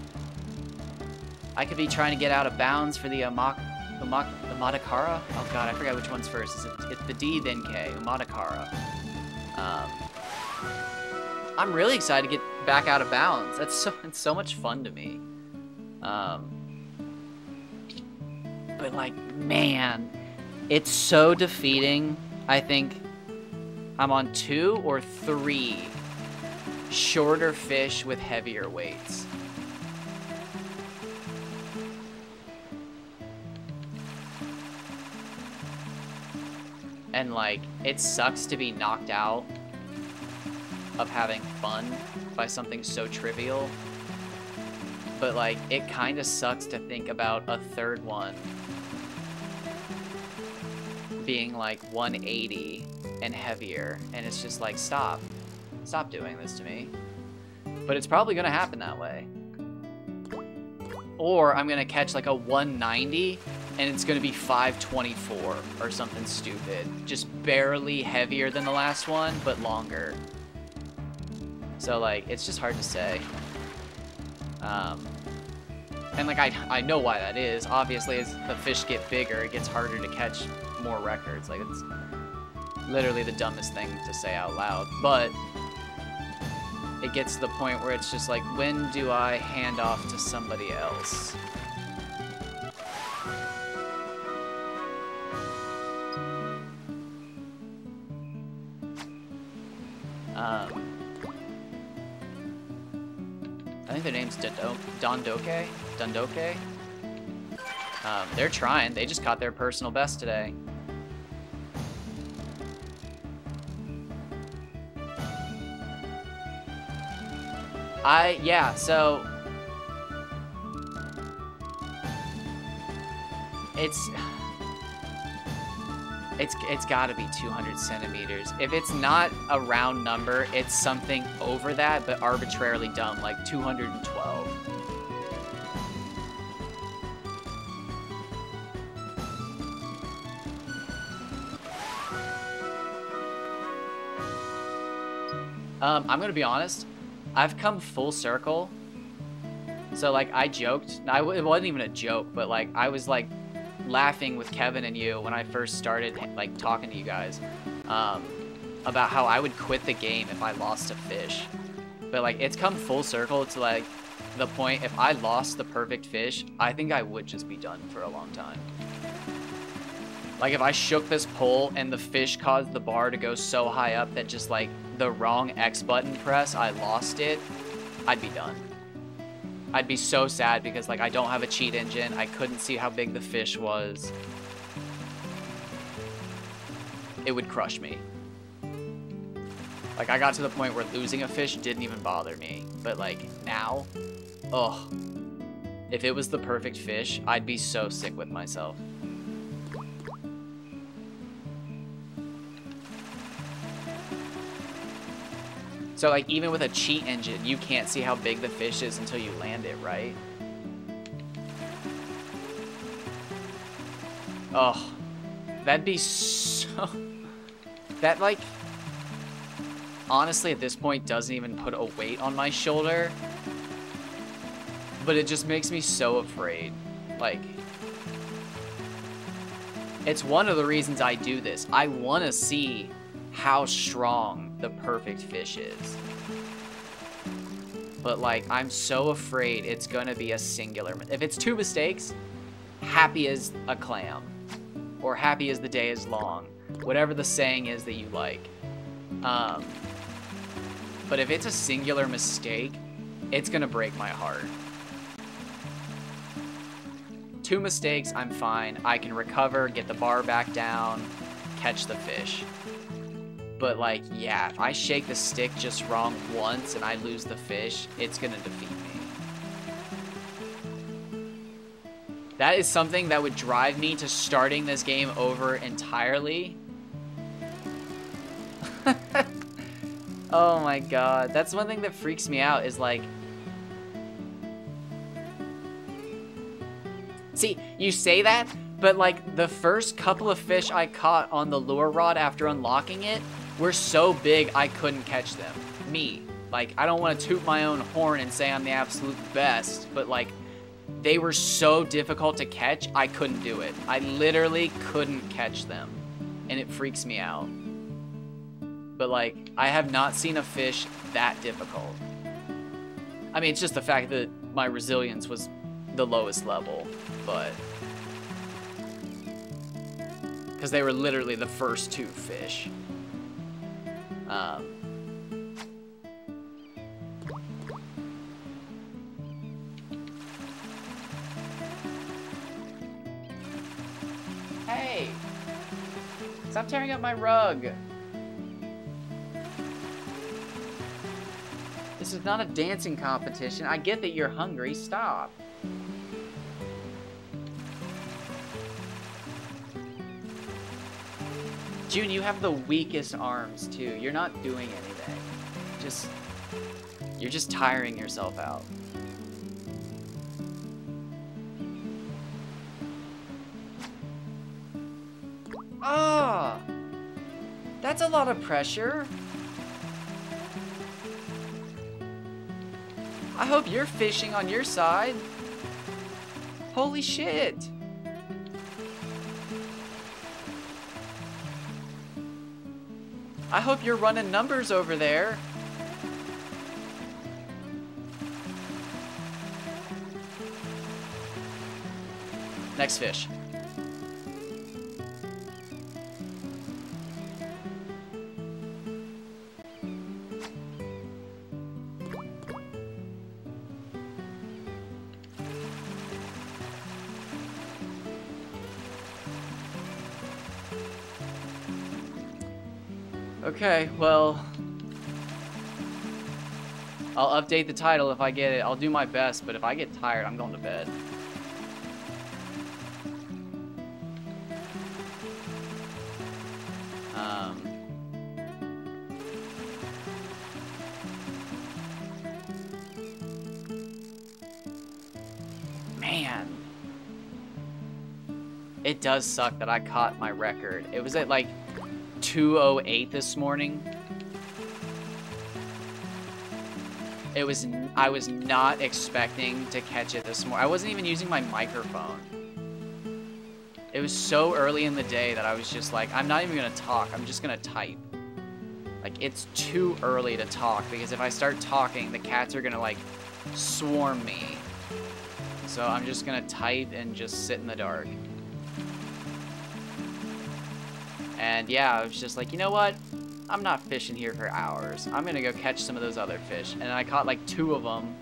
I could be trying to get out of bounds for the Umadakara. Oh god, I forgot which one's first. It's the D, then K, Umadakara. I'm really excited to get back out of bounds. It's so much fun to me. But like, man, it's so defeating. I think I'm on 2 or 3 shorter fish with heavier weights. And like, it sucks to be knocked out of having fun by something so trivial. But like, it kind of sucks to think about a third one being like 180 and heavier, and it's just like, stop doing this to me. But it's probably gonna happen that way. Or I'm gonna catch like a 190 and it's gonna be 524 or something stupid, just barely heavier than the last one but longer. So like, it's just hard to say. And like, I know why that is. Obviously, as the fish get bigger, it gets harder to catch more records. Like, it's literally the dumbest thing to say out loud. But it gets to the point where it's just like, when do I hand off to somebody else? I think their name's Dondoke? Dondoke? They're trying. They just caught their personal best today. Yeah, so it's gotta be 200 centimeters. If it's not a round number, it's something over that, but arbitrarily dumb, like 212. I'm gonna be honest, I've come full circle. So like, I joked, it wasn't even a joke, but like, I was like laughing with Kevin and you when I first started like talking to you guys about how I would quit the game if I lost a fish. But like, it's come full circle to like the point, if I lost the perfect fish, I think I would just be done for a long time. Like, if I shook this pole and the fish caused the bar to go so high up that just like the wrong X button press, I lost it, I'd be done. I'd be so sad because like I don't have a cheat engine. I couldn't see how big the fish was. It would crush me. Like, I got to the point where losing a fish didn't even bother me. But like now, ugh. If it was the perfect fish, I'd be so sick with myself. So like, even with a cheat engine, you can't see how big the fish is until you land it, right? Oh, that'd be so... That like, honestly at this point doesn't even put a weight on my shoulder. But it just makes me so afraid. Like, it's one of the reasons I do this. I want to see how strong the perfect fish is. But like, I'm so afraid it's gonna be a singular. If it's 2 mistakes, happy as a clam. Or happy as the day is long. Whatever the saying is that you like. But if it's a singular mistake, it's gonna break my heart. 2 mistakes, I'm fine. I can recover, get the bar back down, catch the fish. But like, yeah, if I shake the stick just wrong once and I lose the fish, it's gonna defeat me. That is something that would drive me to starting this game over entirely. Oh my god, that's one thing that freaks me out is like... See, you say that, but like the first couple of fish I caught on the lure rod after unlocking it were so big I couldn't catch them. Me. Like, I don't want to toot my own horn and say I'm the absolute best, but like, they were so difficult to catch, I couldn't do it. I literally couldn't catch them, and it freaks me out. But like, I have not seen a fish that difficult. I mean, it's just the fact that my resilience was the lowest level, but... because they were literally the first 2 fish. Hey! Stop tearing up my rug! This is not a dancing competition. I get that you're hungry. Stop. June, you have the weakest arms, too. You're not doing anything. You're just tiring yourself out. Ah! That's a lot of pressure. I hope you're fishing on your side. Holy shit. I hope you're running numbers over there. Next fish. Okay, well, I'll update the title if I get it. I'll do my best, but if I get tired, I'm going to bed. Man. It does suck that I caught my record. It was at like 2:08 this morning. I was not expecting to catch it this morning. I wasn't even using my microphone. It was so early in the day that I was just like, I'm not even gonna talk, I'm just gonna type. Like, it's too early to talk, because if I start talking, the cats are gonna, like, swarm me. So I'm just gonna type and just sit in the dark. And yeah, I was just like, you know what? I'm not fishing here for hours. I'm gonna go catch some of those other fish. And I caught like 2 of them.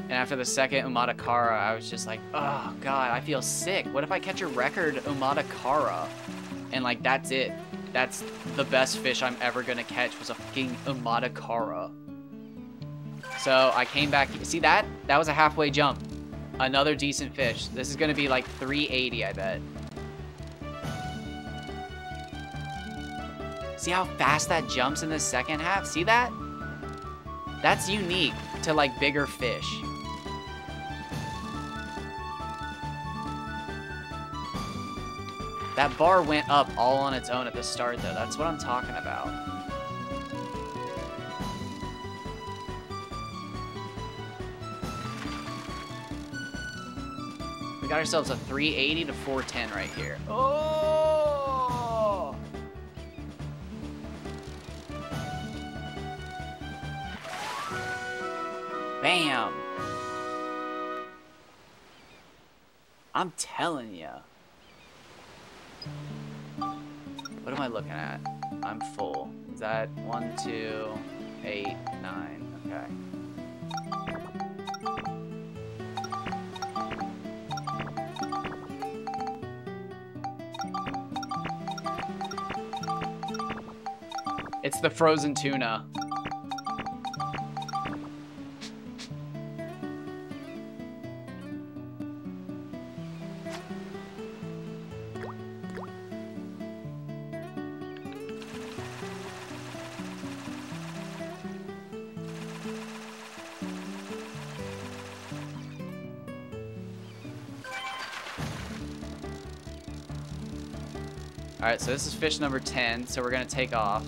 And after the second Umatakara, I was just like, oh god, I feel sick. What if I catch a record Umatakara? And like, that's it. That's the best fish I'm ever gonna catch, was a fucking Umatakara. So I came back. See that? That was a halfway jump. Another decent fish. This is gonna be like 380, I bet. See how fast that jumps in the second half? See that? That's unique to like bigger fish. That bar went up all on its own at the start though. That's what I'm talking about. We got ourselves a 380 to 410 right here. Oh! Bam! I'm telling ya. What am I looking at? I'm full. Is that 1, 2, 8, 9? Okay. It's the frozen tuna. Alright, so this is fish number 10, so we're gonna take off.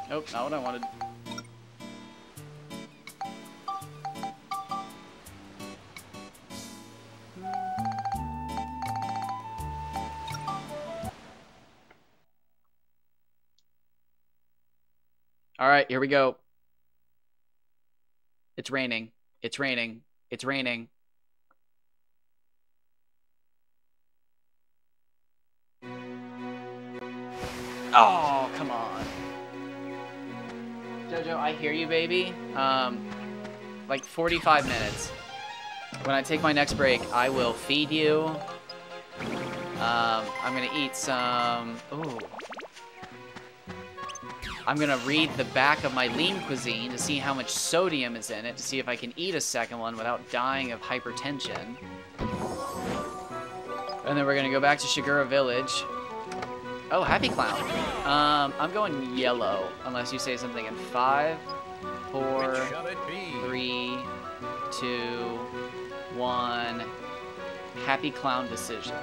Nope, not what I wanted. All right, here we go. It's raining. It's raining. It's raining. Oh, come on. Jojo, I hear you, baby. Like 45 minutes. When I take my next break, I will feed you. I'm gonna eat some... Ooh. I'm gonna read the back of my lean cuisine to see how much sodium is in it, to see if I can eat a second one without dying of hypertension. And then we're gonna go back to Shigura Village. Oh, Happy Clown. I'm going yellow, unless you say something in 5, 4, 3, 2, 1. Happy Clown decision.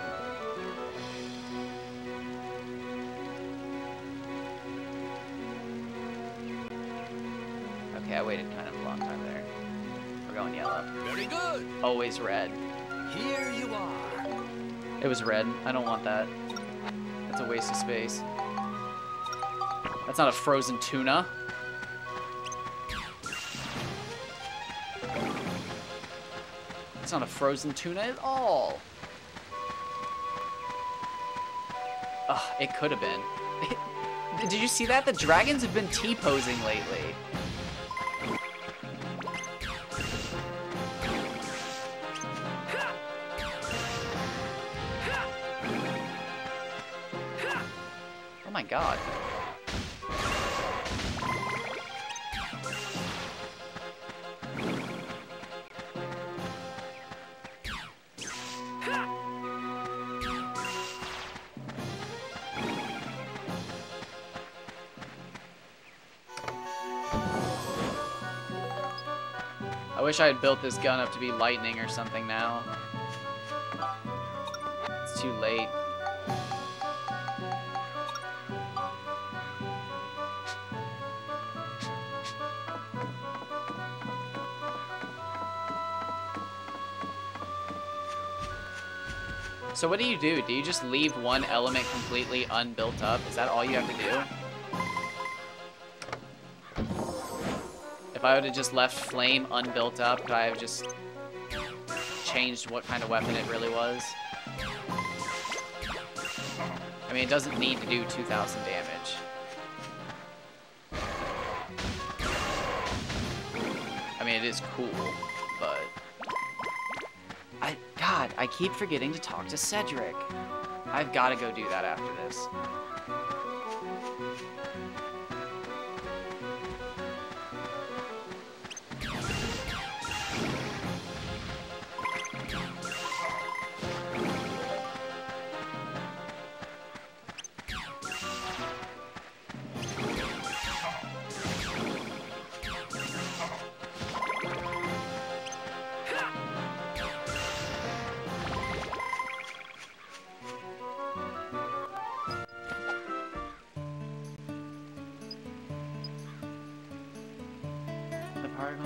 Okay, I waited kind of a long time there. We're going yellow. Very good. Always red. Here you are. It was red. I don't want that. That's a waste of space. That's not a frozen tuna. It's not a frozen tuna at all. Ugh, it could have been. Did you see that? The dragons have been T-posing lately. Oh my god. I wish I had built this gun up to be lightning or something now. It's too late. So what do you do? Do you just leave one element completely unbuilt up? Is that all you have to do? If I would have just left flame unbuilt up, could I have just changed what kind of weapon it really was? I mean, it doesn't need to do 2,000 damage. I mean, it is cool, but... God, I keep forgetting to talk to Cedric. I've got to go do that after this.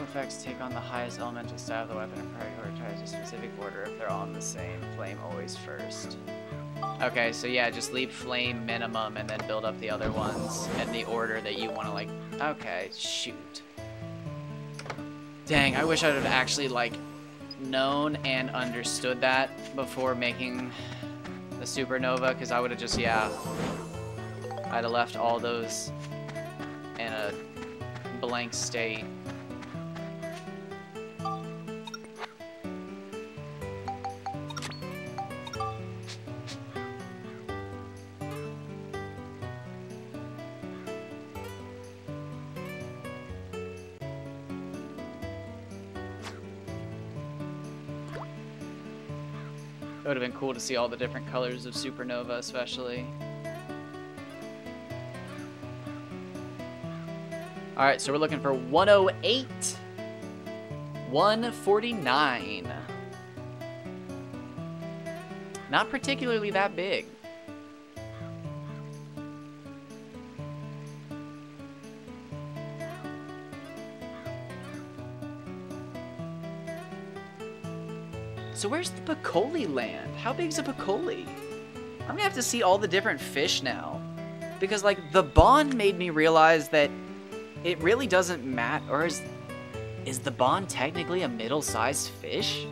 Effects take on the highest elemental style of the weapon and prioritize a specific order if they're all in the same. Flame always first. Okay, so yeah, just leave flame minimum and then build up the other ones in the order that you want to, like... Okay, shoot. Dang, I wish I would have actually, like, known and understood that before making the supernova, because I would have just, yeah... I'd have left all those in a blank state. It would have been cool to see all the different colors of supernova, especially. Alright, so we're looking for 108. 149. Not particularly that big. So where's the Picoli land? How big's a Picoli? I'm gonna have to see all the different fish now. Because, like, the Bond made me realize that it really doesn't matter. Or is the Bond technically a middle-sized fish?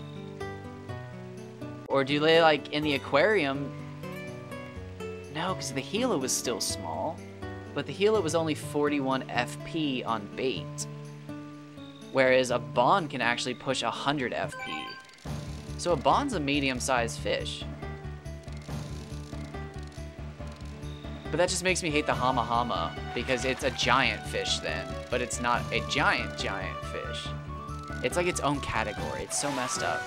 Or do they, like, in the aquarium... No, because the Gila was still small. But the Gila was only 41 FP on bait. Whereas a Bond can actually push 100 FP. So a Bond's a medium-sized fish. But that just makes me hate the Hama Hama, because it's a giant fish then, but it's not a giant fish. It's like its own category. It's so messed up.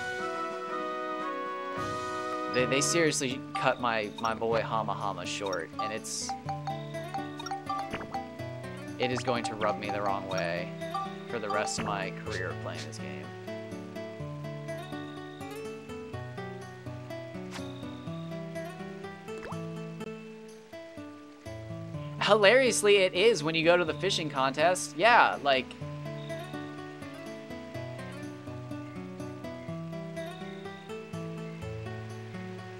They seriously cut my boy Hama Hama short, and it is going to rub me the wrong way for the rest of my career playing this game. Hilariously, it is when you go to the fishing contest. Yeah, like...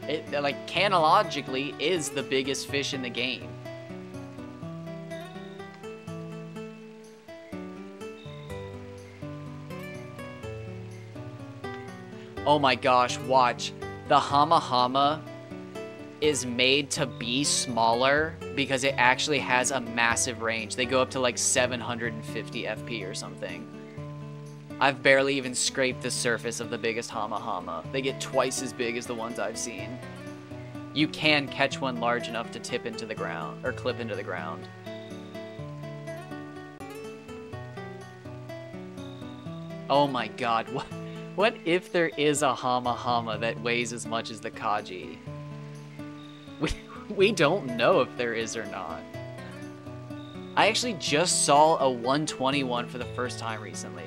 It, like, canonically is the biggest fish in the game. Oh my gosh, watch. The Hama Hama is made to be smaller because it actually has a massive range. They go up to like 750 FP or something. I've barely even scraped the surface of the biggest Hama Hama. They get twice as big as the ones I've seen. You can catch one large enough to tip into the ground, or clip into the ground. Oh my god, what if there is a Hama Hama that weighs as much as the Kaji? We don't know if there is or not. I actually just saw a 121 for the first time recently.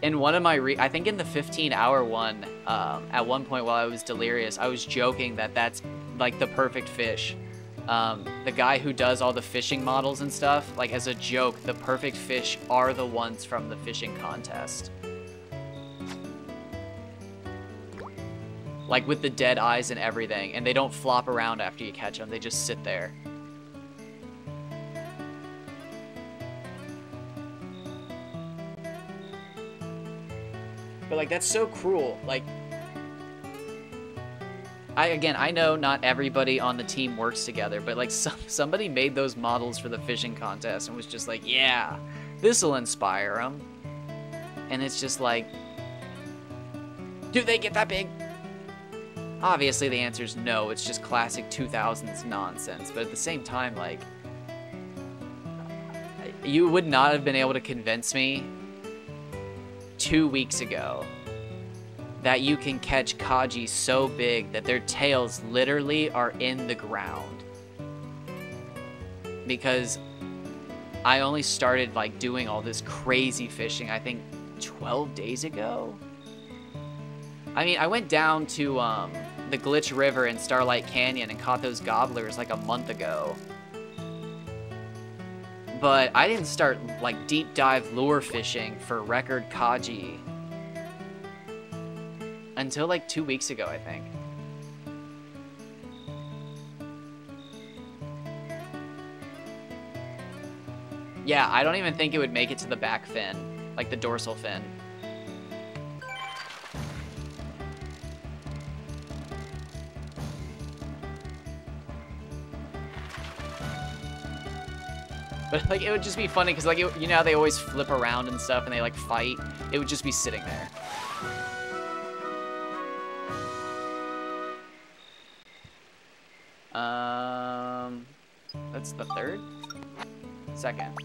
in one of my I think in the 15-hour one, at one point while I was delirious, I was joking that that's like the perfect fish. The guy who does all the fishing models and stuff, like as a joke, the perfect fish are the ones from the fishing contest. Like with the dead eyes and everything, and they don't flop around after you catch them, they just sit there. But like, that's so cruel. Like, I know not everybody on the team works together, but like somebody made those models for the fishing contest and was just like, yeah, this'll inspire them. And it's just like, do they get that big? Obviously the answer is no, it's just classic 2000s nonsense. But at the same time, like, you would not have been able to convince me 2 weeks ago that you can catch Kaji so big that their tails literally are in the ground. Because I only started like doing all this crazy fishing, I think 12 days ago. I mean, I went down to the Glitch River in Starlight Canyon and caught those gobblers like a month ago. But I didn't start like deep dive lure fishing for record Kaji until like 2 weeks ago, I think. Yeah, I don't even think it would make it to the back fin, like the dorsal fin. But like, it would just be funny because like, you know how they always flip around and stuff and they like fight? It would just be sitting there. That's the third? Second.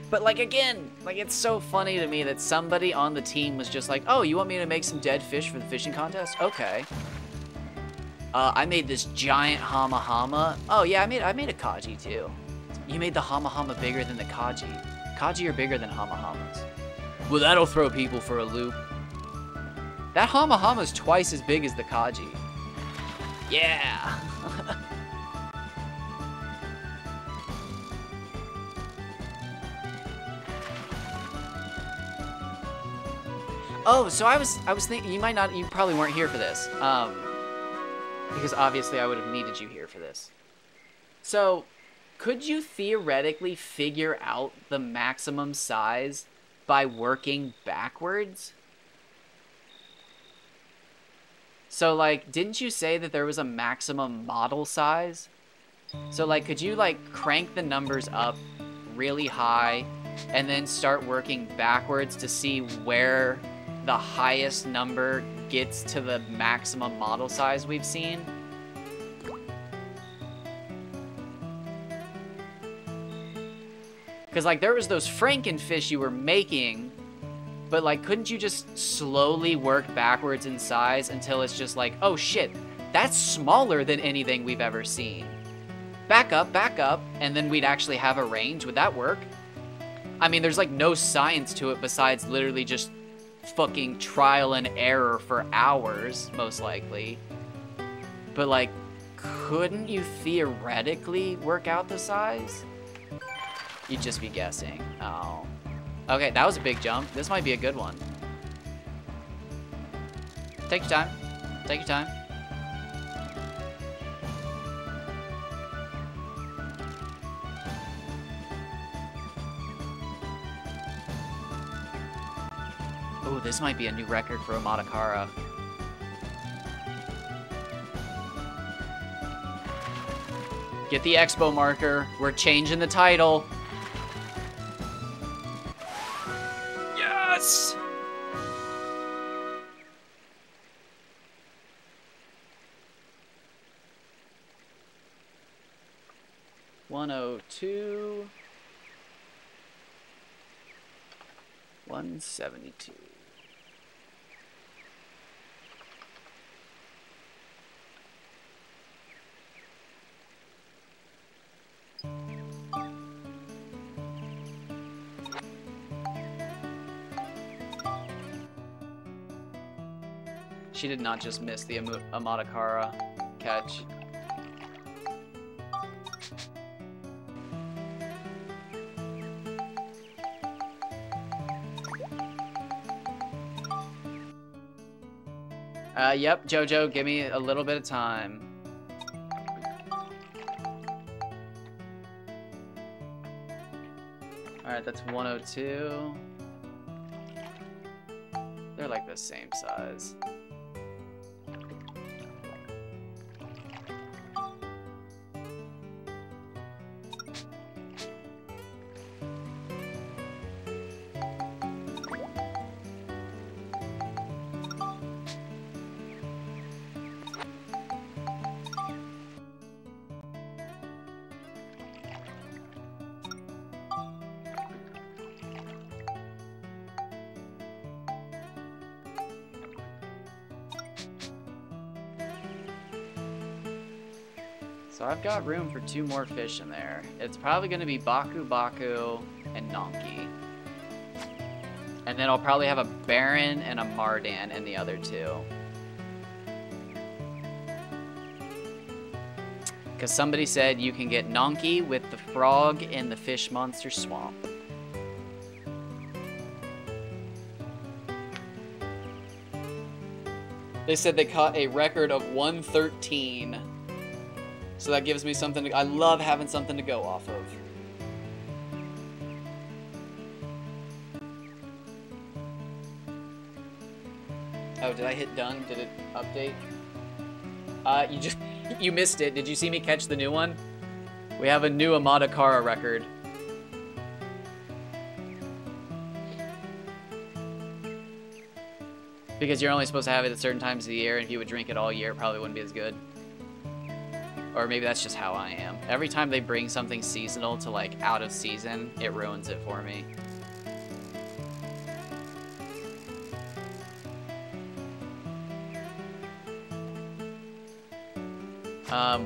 But like, again, like, it's so funny to me that somebody on the team was just like, oh, you want me to make some dead fish for the fishing contest? Okay. I made this giant Hama Hama. Oh yeah, I made a Kaji too. You made the Hama Hama bigger than the Kaji. Kaji are bigger than Hama Hamas. Well, that'll throw people for a loop. That Hama Hama's twice as big as the Kaji. Yeah. Oh, so I was thinking, you probably weren't here for this. Because obviously I would have needed you here for this. So, could you theoretically figure out the maximum size by working backwards? So, like, didn't you say that there was a maximum model size? So, like, could you, like, crank the numbers up really high and then start working backwards to see where the highest number gets to the maximum model size we've seen? Because, like, there was those Frankenfish you were making, but, like, couldn't you just slowly work backwards in size until it's just like, oh shit, that's smaller than anything we've ever seen. Back up, and then we'd actually have a range. Would that work? I mean, there's, like, no science to it besides literally just fucking trial and error for hours, most likely. But, like, couldn't you theoretically work out the size? You'd just be guessing. Oh. Okay, that was a big jump. This might be a good one. Take your time. Take your time. Oh, this might be a new record for Amatakara. Get the expo marker. We're changing the title. Yes! $102. 172. She did not just miss the Amatakara catch. Yep, Jojo, give me a little bit of time. Alright, that's 102. They're like the same size. So I've got room for 2 more fish in there. It's probably going to be Baku Baku and Nonki. And then I'll probably have a Baron and a Mardan in the other 2. Because somebody said you can get Nonki with the frog in the fish monster swamp. They said they caught a record of 113. So that gives me something to... I love having something to go off of. Oh, did I hit done? Did it update? You missed it. Did you see me catch the new one? We have a new Amatakara record. Because you're only supposed to have it at certain times of the year, and if you would drink it all year, it probably wouldn't be as good. Or maybe that's just how I am. Every time they bring something seasonal to, like, out of season, it ruins it for me.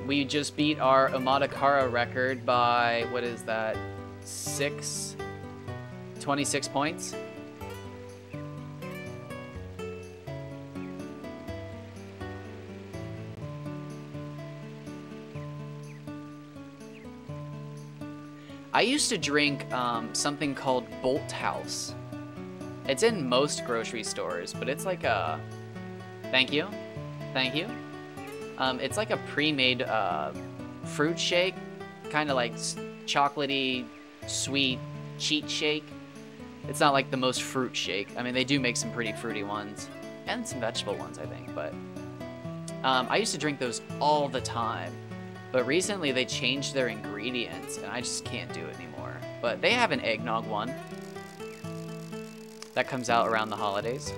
We just beat our Amatakara record by, what is that, 26 points? I used to drink something called Bolt House. It's in most grocery stores, but it's like a... Thank you. Thank you. It's like a pre-made fruit shake, kind of like chocolatey, sweet cheat shake. It's not like the most fruit shake. I mean, they do make some pretty fruity ones, and some vegetable ones, I think, but... I used to drink those all the time. But recently they changed their ingredients, and I just can't do it anymore. But they have an eggnog one that comes out around the holidays.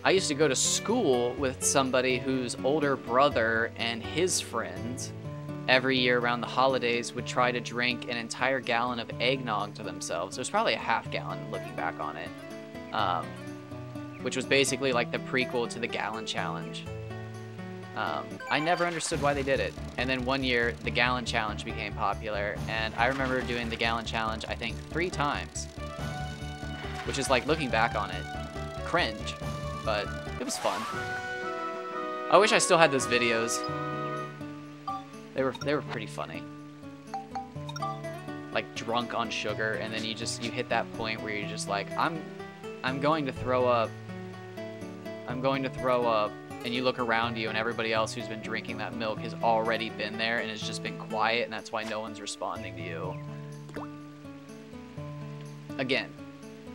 I used to go to school with somebody whose older brother and his friends every year around the holidays would try to drink an entire gallon of eggnog to themselves. There's probably a half gallon looking back on it. Which was basically like the prequel to the Gallon Challenge. I never understood why they did it. And then one year, the Gallon Challenge became popular, and I remember doing the Gallon Challenge, I think, 3 times. Which is like, looking back on it, cringe, but it was fun. I wish I still had those videos. They were pretty funny. Like, drunk on sugar, and then you hit that point where you're just like, I'm going to throw up. I'm going to throw up. And you look around you, and everybody else who's been drinking that milk has already been there and has just been quiet, and that's why no one's responding to you. Again,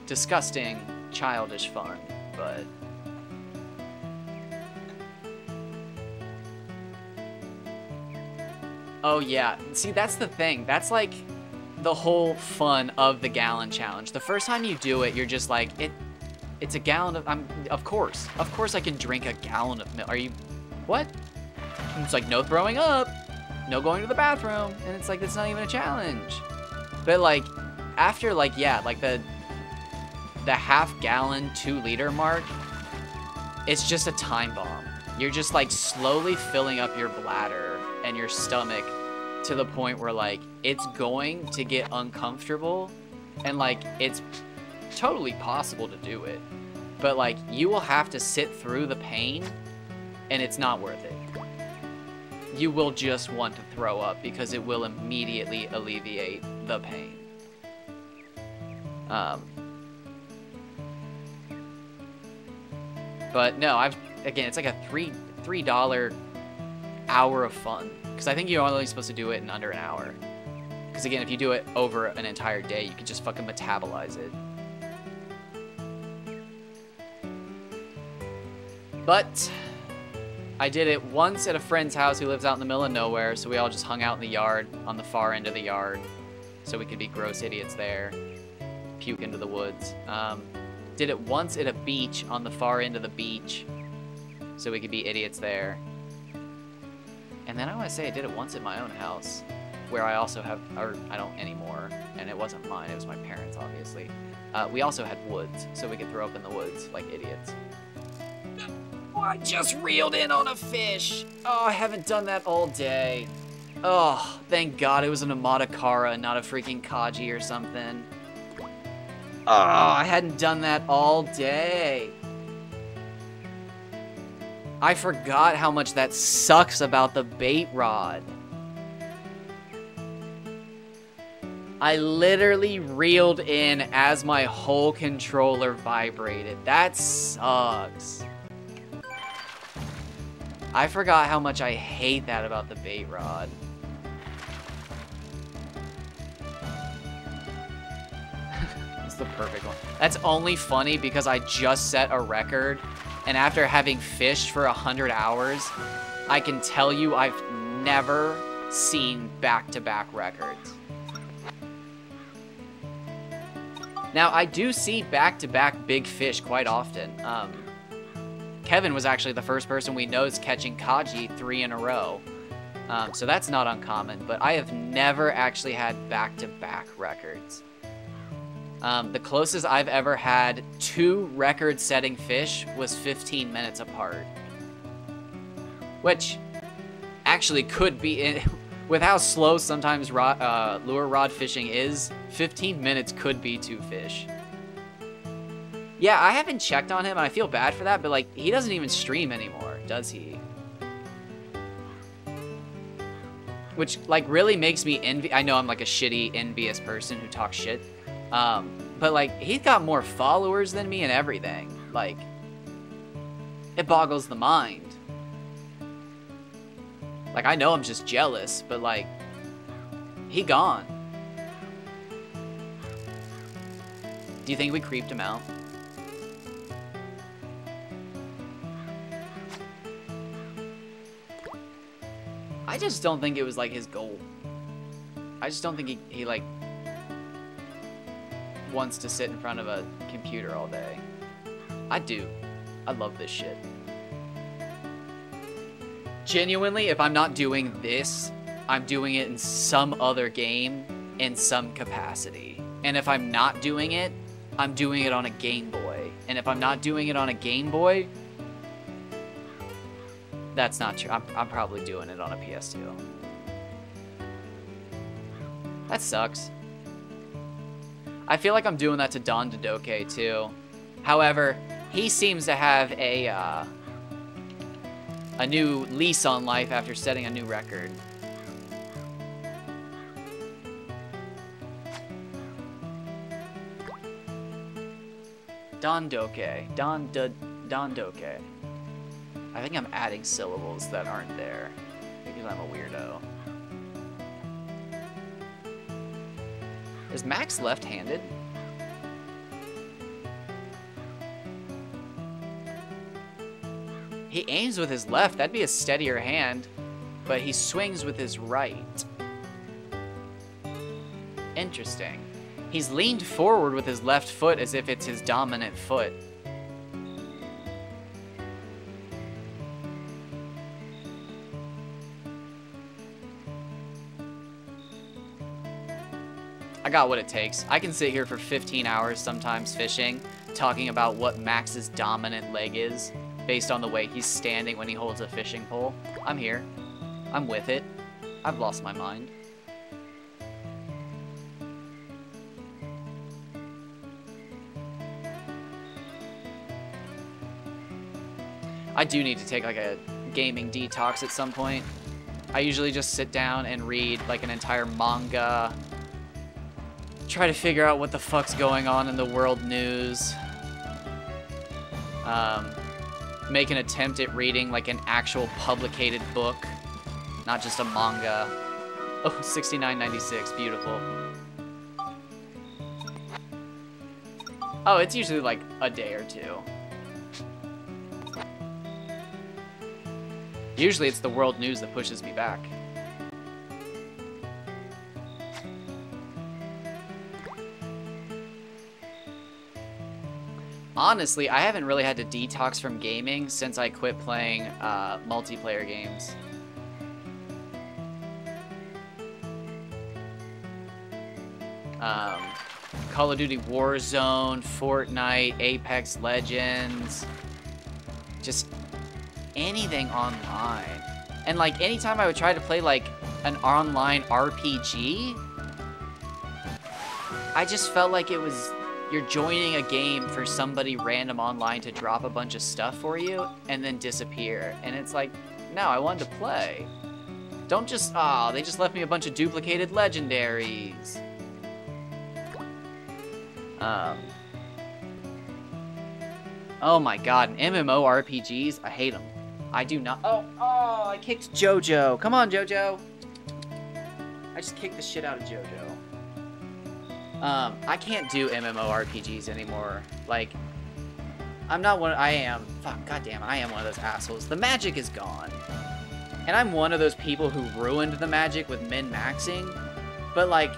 disgusting, childish fun, but... Oh yeah, see, that's the thing. That's like the whole fun of the Gallon Challenge. The first time you do it, you're just like, it's a gallon of, of course I can drink a gallon of milk. Are you, what? It's like, no throwing up. no going to the bathroom. And it's like, that's not even a challenge. But like, after like, yeah, like the half-gallon, 2-liter mark, it's just a time bomb. You're just like slowly filling up your bladder and your stomach to the point where like it's going to get uncomfortable, and like it's totally possible to do it, but like you will have to sit through the pain, and it's not worth it. You will just want to throw up because it will immediately alleviate the pain. But no, again, it's like a $3 hour of fun, because I think you're only supposed to do it in under an hour. Because again, if you do it over an entire day, you can just fucking metabolize it. But I did it once at a friend's house who lives out in the middle of nowhere, so we all just hung out in the yard, on the far end of the yard, so we could be gross idiots there, puke into the woods. Did it once at a beach on the far end of the beach, so we could be idiots there. And then I want to say I did it once at my own house, where I also have, or I don't anymore, and it wasn't mine, it was my parents, obviously. We also had woods, so we could throw up in the woods like idiots. Oh, I just reeled in on a fish. Oh, I haven't done that all day. Oh, thank God it was an Amatakara, not a freaking Kaji or something. Oh, I hadn't done that all day. I forgot how much that sucks about the bait rod. I literally reeled in as my whole controller vibrated. That sucks. I forgot how much I hate that about the bait rod. The perfect one. That's only funny because I just set a record, and after having fished for 100 hours, I can tell you I've never seen back-to-back records. Now, I do see back-to-back big fish quite often. Kevin was actually the first person we know is catching Kaji 3 in a row. So that's not uncommon, but I have never actually had back-to-back records. The closest I've ever had 2 record-setting fish was 15 minutes apart. Which actually could be, with how slow sometimes lure rod fishing is, 15 minutes could be 2 fish. Yeah, I haven't checked on him, and I feel bad for that, but like, he doesn't even stream anymore, does he? Which, like, really makes me I know I'm like a shitty, envious person who talks shit. But like, he's got more followers than me and everything. Like, it boggles the mind. Like, I know I'm just jealous, but like, he gone. Do you think we creeped him out? I just don't think it was like his goal. I just don't think he like wants to sit in front of a computer all day. I do. I love this shit. Genuinely, if I'm not doing this, I'm doing it in some other game in some capacity. And if I'm not doing it, I'm doing it on a Game Boy. And if I'm not doing it on a Game Boy, that's not true. I'm probably doing it on a PS2. That sucks. I feel like I'm doing that to Don Dodoke too. However, he seems to have a new lease on life after setting a new record. Don Doke. Don Doke. I think I'm adding syllables that aren't there because I'm a weirdo. Is Max left-handed? He aims with his left. That'd be a steadier hand. But he swings with his right. Interesting. He's leaned forward with his left foot as if it's his dominant foot. I got what it takes. I can sit here for 15 hours sometimes fishing, talking about what Max's dominant leg is, based on the way he's standing when he holds a fishing pole. I'm here. I'm with it. I've lost my mind. I do need to take like a gaming detox at some point. I usually just sit down and read like an entire manga, try to figure out what the fuck's going on in the world news, make an attempt at reading like an actual publicated book, not just a manga. Oh, 69.96, beautiful. Oh, it's usually like a day or two. Usually it's the world news that pushes me back. Honestly, I haven't really had to detox from gaming since I quit playing multiplayer games. Call of Duty Warzone, Fortnite, Apex Legends, just anything online. And like anytime I would try to play like an online RPG, I just felt like it was, you're joining a game for somebody random online to drop a bunch of stuff for you and then disappear. And it's like, no, I wanted to play. Don't just, oh, they just left me a bunch of duplicated legendaries. Oh my god, MMORPGs, I hate them. I do not. Oh, I kicked JoJo. Come on, JoJo. I just kicked the shit out of JoJo. I can't do MMORPGs anymore. Like, I'm not one. I am. Fuck, goddamn, I am one of those assholes. The magic is gone. And I'm one of those people who ruined the magic with min-maxing. But, like,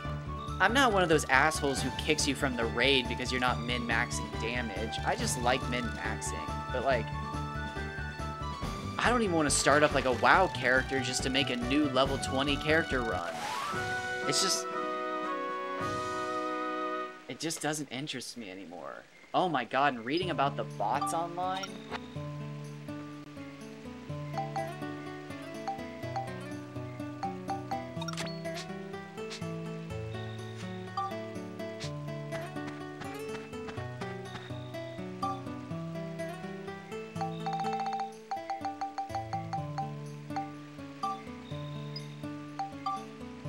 I'm not one of those assholes who kicks you from the raid because you're not min-maxing damage. I just like min-maxing. But, like, I don't even want to start up like a WoW character just to make a new level 20 character run. It's just... it just doesn't interest me anymore. Oh my god, and reading about the bots online?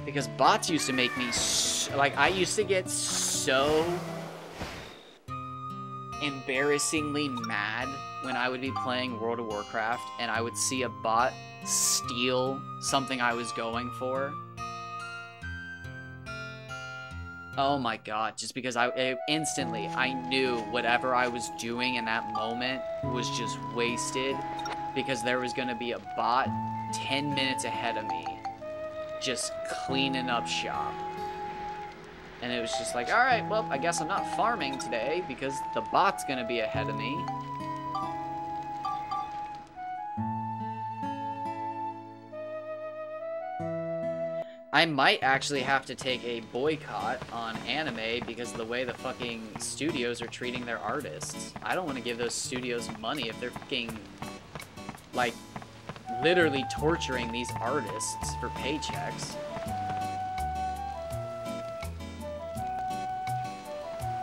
Because bots used to make me, like, I used to get so embarrassingly mad when I would be playing World of Warcraft and I would see a bot steal something I was going for. Oh my god, just because instantly I knew whatever I was doing in that moment was just wasted because there was going to be a bot 10 minutes ahead of me just cleaning up shop. And it was just like, alright, well, I guess I'm not farming today because the bot's gonna be ahead of me. I might actually have to take a boycott on anime because of the way the fucking studios are treating their artists. I don't want to give those studios money if they're fucking, like, literally torturing these artists for paychecks.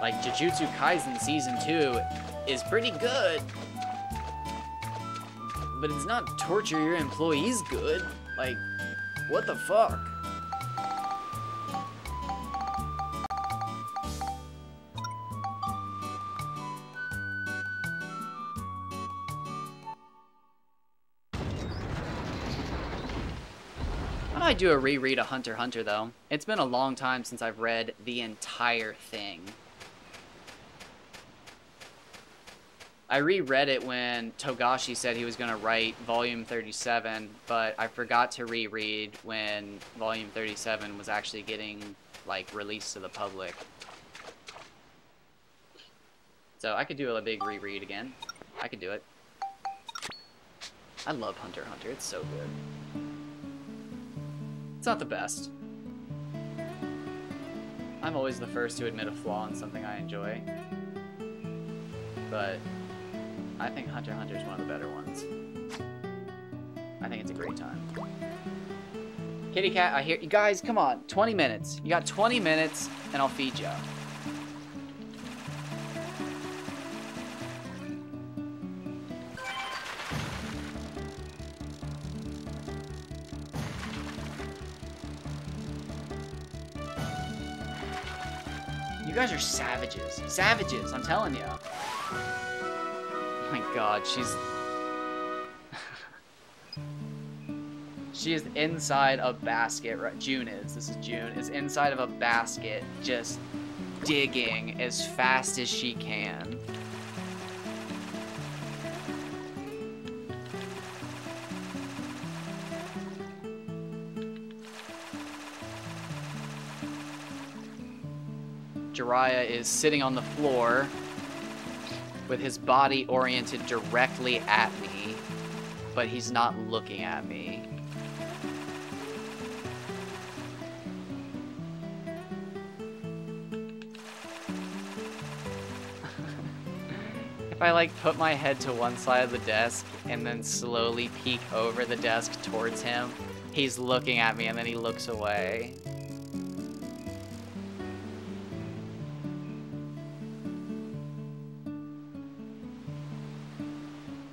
Like, Jujutsu Kaisen Season 2 is pretty good, but it's not torture your employees good. Like, what the fuck? I might do a reread of Hunter x Hunter, though. It's been a long time since I've read the entire thing. I reread it when Togashi said he was going to write Volume 37, but I forgot to reread when Volume 37 was actually getting, like, released to the public. So I could do a big reread again. I could do it. I love Hunter x Hunter. It's so good. It's not the best. I'm always the first to admit a flaw in something I enjoy. But I think Hunter x Hunter is one of the better ones. I think it's a great time. Kitty cat, I hear you guys, come on, 20 minutes. You got 20 minutes and I'll feed you. You guys are savages. Savages, I'm telling you. Oh my god, she's... She is inside a basket, right? June is. This is June. Is inside of a basket, just digging as fast as she can. Jiraiya is sitting on the floor with his body oriented directly at me, but he's not looking at me. If I like put my head to one side of the desk and then slowly peek over the desk towards him, he's looking at me and then he looks away.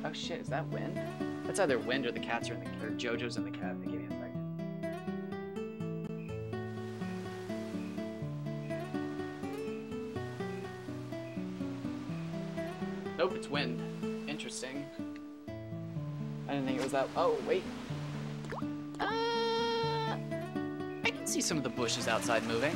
Oh shit, is that wind? That's either wind or the cats are in the, or JoJo's in the cabinet. Give me a second. Nope, it's wind. Interesting. I didn't think it was that. Oh, wait. I can see some of the bushes outside moving.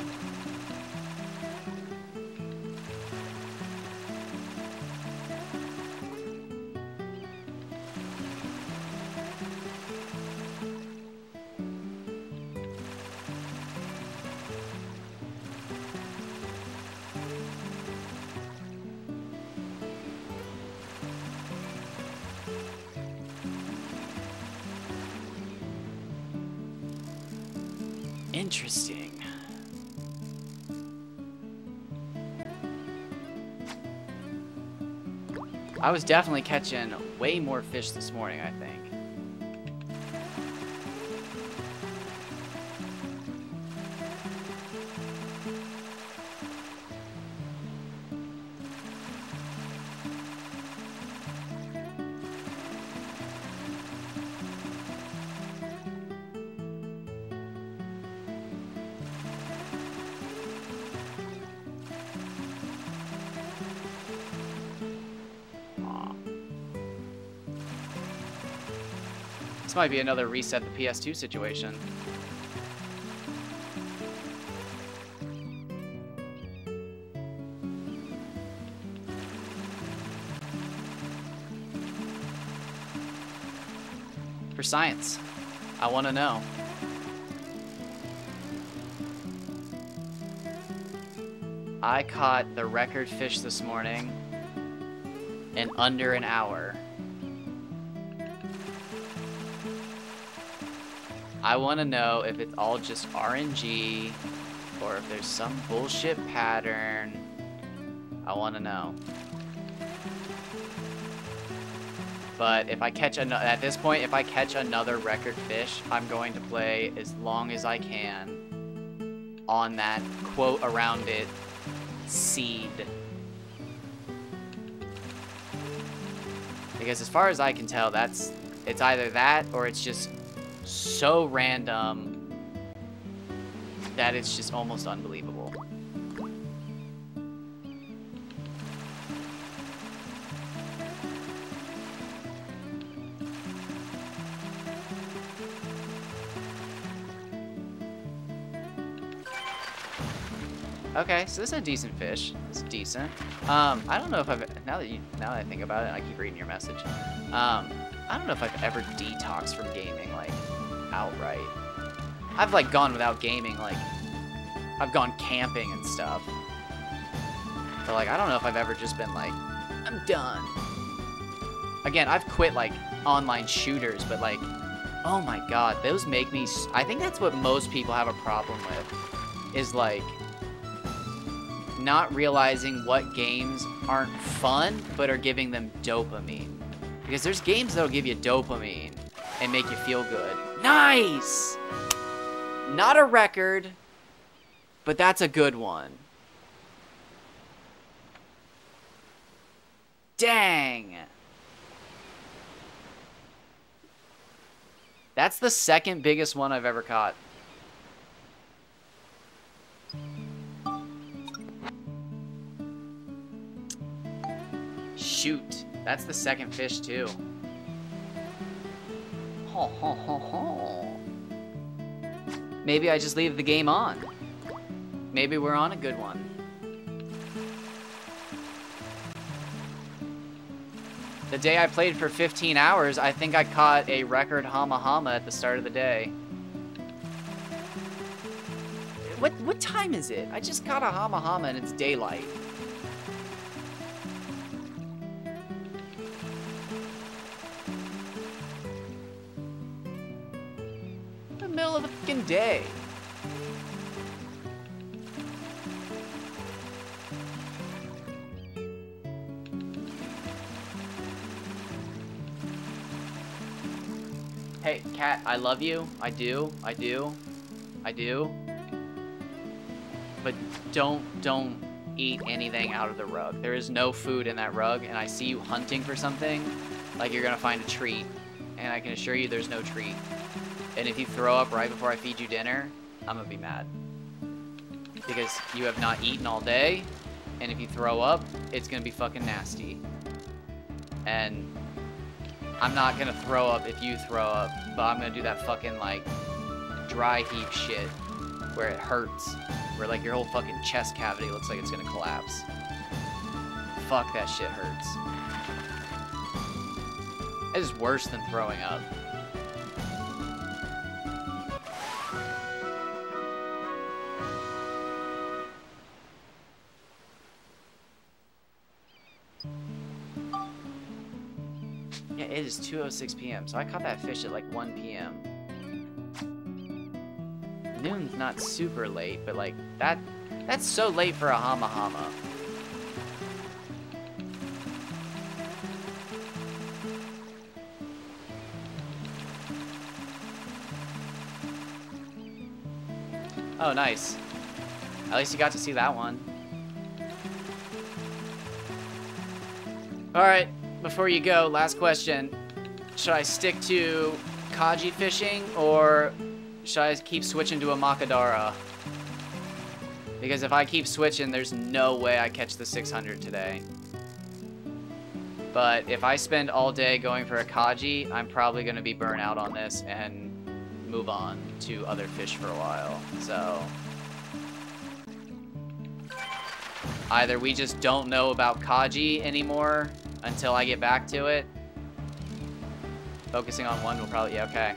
Interesting. I was definitely catching way more fish this morning, I think. This might be another reset the PS2 situation. For science, I want to know. I caught the record fish this morning in under an hour. I want to know if it's all just RNG or if there's some bullshit pattern. I want to know. But if I catch at this point, if I catch another record fish, I'm going to play as long as I can on that quote around it seed. Because as far as I can tell, it's either that or it's just so random that it's just almost unbelievable. Okay, so this is a decent fish. It's decent. I don't know if now that I think about it, I keep reading your message. I don't know if I've ever detoxed from gaming, like, outright. I've, like, gone without gaming, like, I've gone camping and stuff. But, like, I don't know if I've ever just been like, I'm done. Again, I've quit, like, online shooters, but, like, oh my god, those make me... I think that's what most people have a problem with, is, like, not realizing what games aren't fun, but are giving them dopamine. Because there's games that'll give you dopamine and make you feel good. Nice! Not a record, but that's a good one. Dang! That's the second biggest one I've ever caught. Shoot. That's the second fish, too. Ho, ho, ho, ho. Maybe I just leave the game on. Maybe we're on a good one. The day I played for 15 hours, I think I caught a record Hama Hama at the start of the day. What time is it? I just caught a Hama Hama and it's daylight. The middle of the fucking day. Hey, cat, I love you. I do. I do. I do. But don't eat anything out of the rug. There is no food in that rug, and I see you hunting for something, like you're gonna find a treat. And I can assure you there's no treat. And if you throw up right before I feed you dinner, I'm gonna be mad. Because you have not eaten all day, and if you throw up, it's gonna be fucking nasty. And I'm not gonna throw up if you throw up, but I'm gonna do that fucking, like, dry heave shit where it hurts. Where, like, your whole fucking chest cavity looks like it's gonna collapse. Fuck, that shit hurts. It is worse than throwing up. Yeah, it is 2:06 p.m., so I caught that fish at like 1 p.m. Noon's not super late, but like that's so late for a Hama Hama. Oh, nice. At least you got to see that one. Alright, before you go, last question. Should I stick to Kaji fishing, or should I keep switching to a Makadara? Because if I keep switching, there's no way I catch the 600 today. But if I spend all day going for a Kaji, I'm probably going to be burnt out on this and move on to other fish for a while. So either we just don't know about Kaji anymore until I get back to it. Focusing on one will probably, yeah, okay.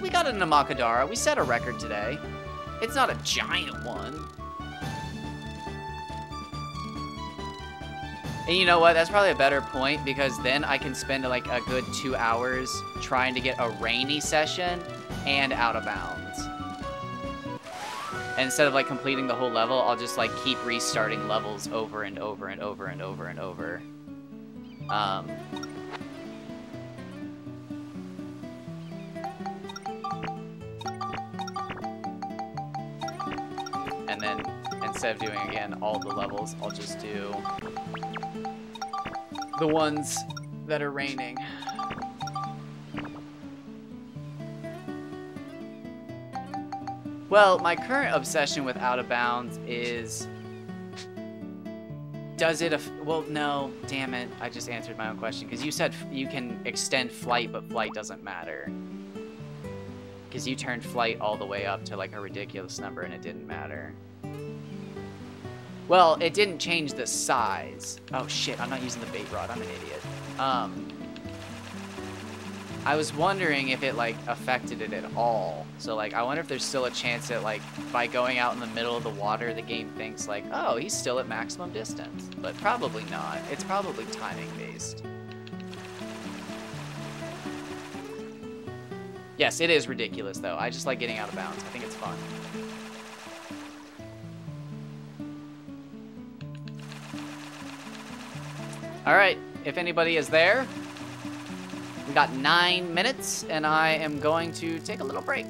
We got it in a Makadara. We set a record today. It's not a giant one. And you know what? That's probably a better point, because then I can spend like a good 2 hours trying to get a rainy session and out of bounds. And instead of like completing the whole level, I'll just like keep restarting levels over and over and over and over and over. And then instead of doing again all the levels, I'll just do the ones that are raining. Well, my current obsession with Out of Bounds is, does it, well, no, damn it, I just answered my own question, because you said you can extend flight, but flight doesn't matter. Because you turned flight all the way up to like a ridiculous number and it didn't matter. Well, it didn't change the size. Oh shit, I'm not using the bait rod, I'm an idiot. I was wondering if it like affected it at all. So like, I wonder if there's still a chance that like, by going out in the middle of the water, the game thinks like, oh, he's still at maximum distance. But probably not. It's probably timing based. Yes, it is ridiculous though. I just like getting out of bounds. I think it's fun. All right, if anybody is there, we got 9 minutes, and I am going to take a little break.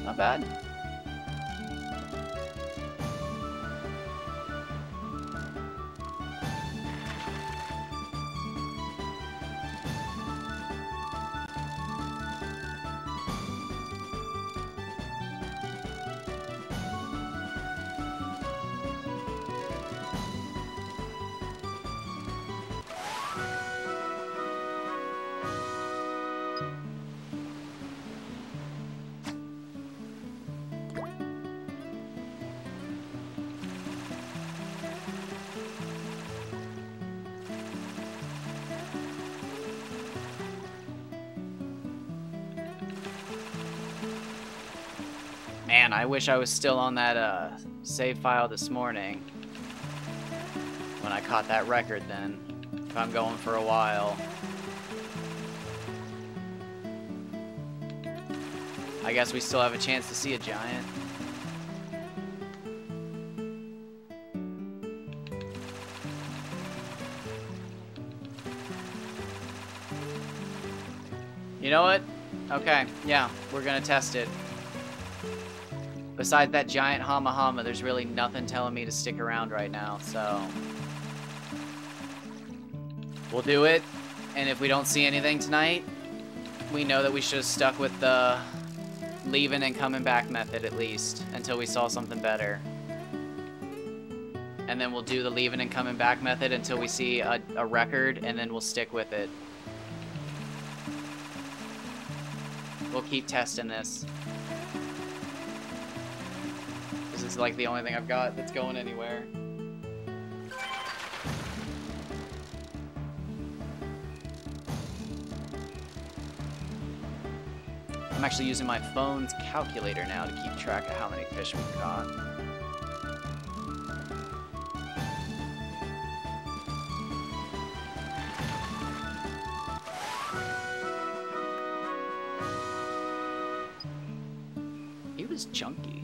Not bad. Man, I wish I was still on that save file this morning when I caught that record then, if I'm going for a while. I guess we still have a chance to see a giant. You know what? Okay, yeah, we're gonna test it. Besides that giant Hama Hama, there's really nothing telling me to stick around right now, so we'll do it. And if we don't see anything tonight, we know that we should have stuck with the leaving and coming back method at least until we saw something better. And then we'll do the leaving and coming back method until we see a record, and then we'll stick with it. We'll keep testing this. This is like the only thing I've got that's going anywhere. I'm actually using my phone's calculator now to keep track of how many fish we've caught. He was chunky.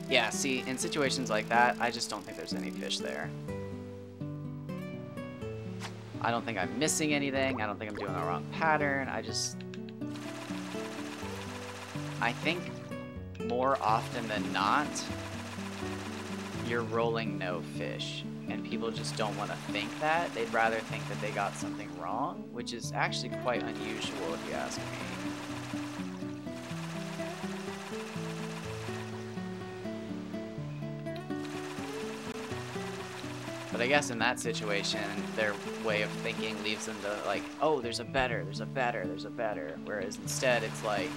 Yeah, see, in situations like that, I just don't think there's any fish there. I don't think I'm missing anything. I don't think I'm doing the wrong pattern. I think more often than not, you're rolling no fish. And people just don't want to think that. They'd rather think that they got something wrong, which is actually quite unusual if you ask me. But I guess in that situation, their way of thinking leaves them to like, oh, there's a better, there's a better, there's a better. Whereas instead, it's like,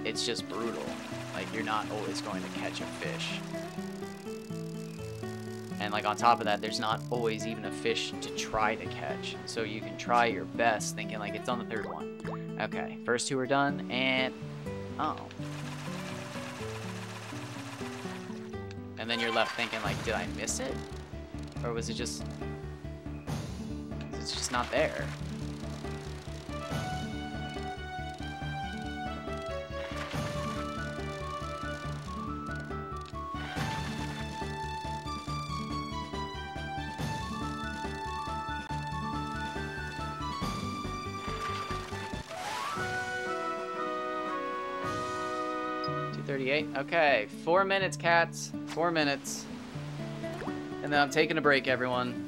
it's just brutal. Like, you're not always going to catch a fish. And like on top of that, there's not always even a fish to try to catch. So you can try your best thinking like it's on the third one. Okay, first two are done, and oh. And then you're left thinking like, did I miss it? Or was it just, it's just not there? Okay, 4 minutes, cats. 4 minutes. And then I'm taking a break, everyone.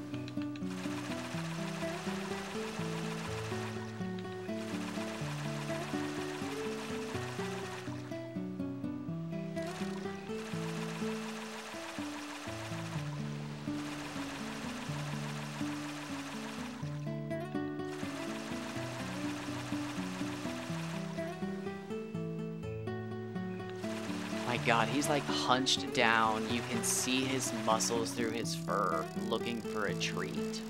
My God, he's like hunched down. You can see his muscles through his fur, looking for a treat.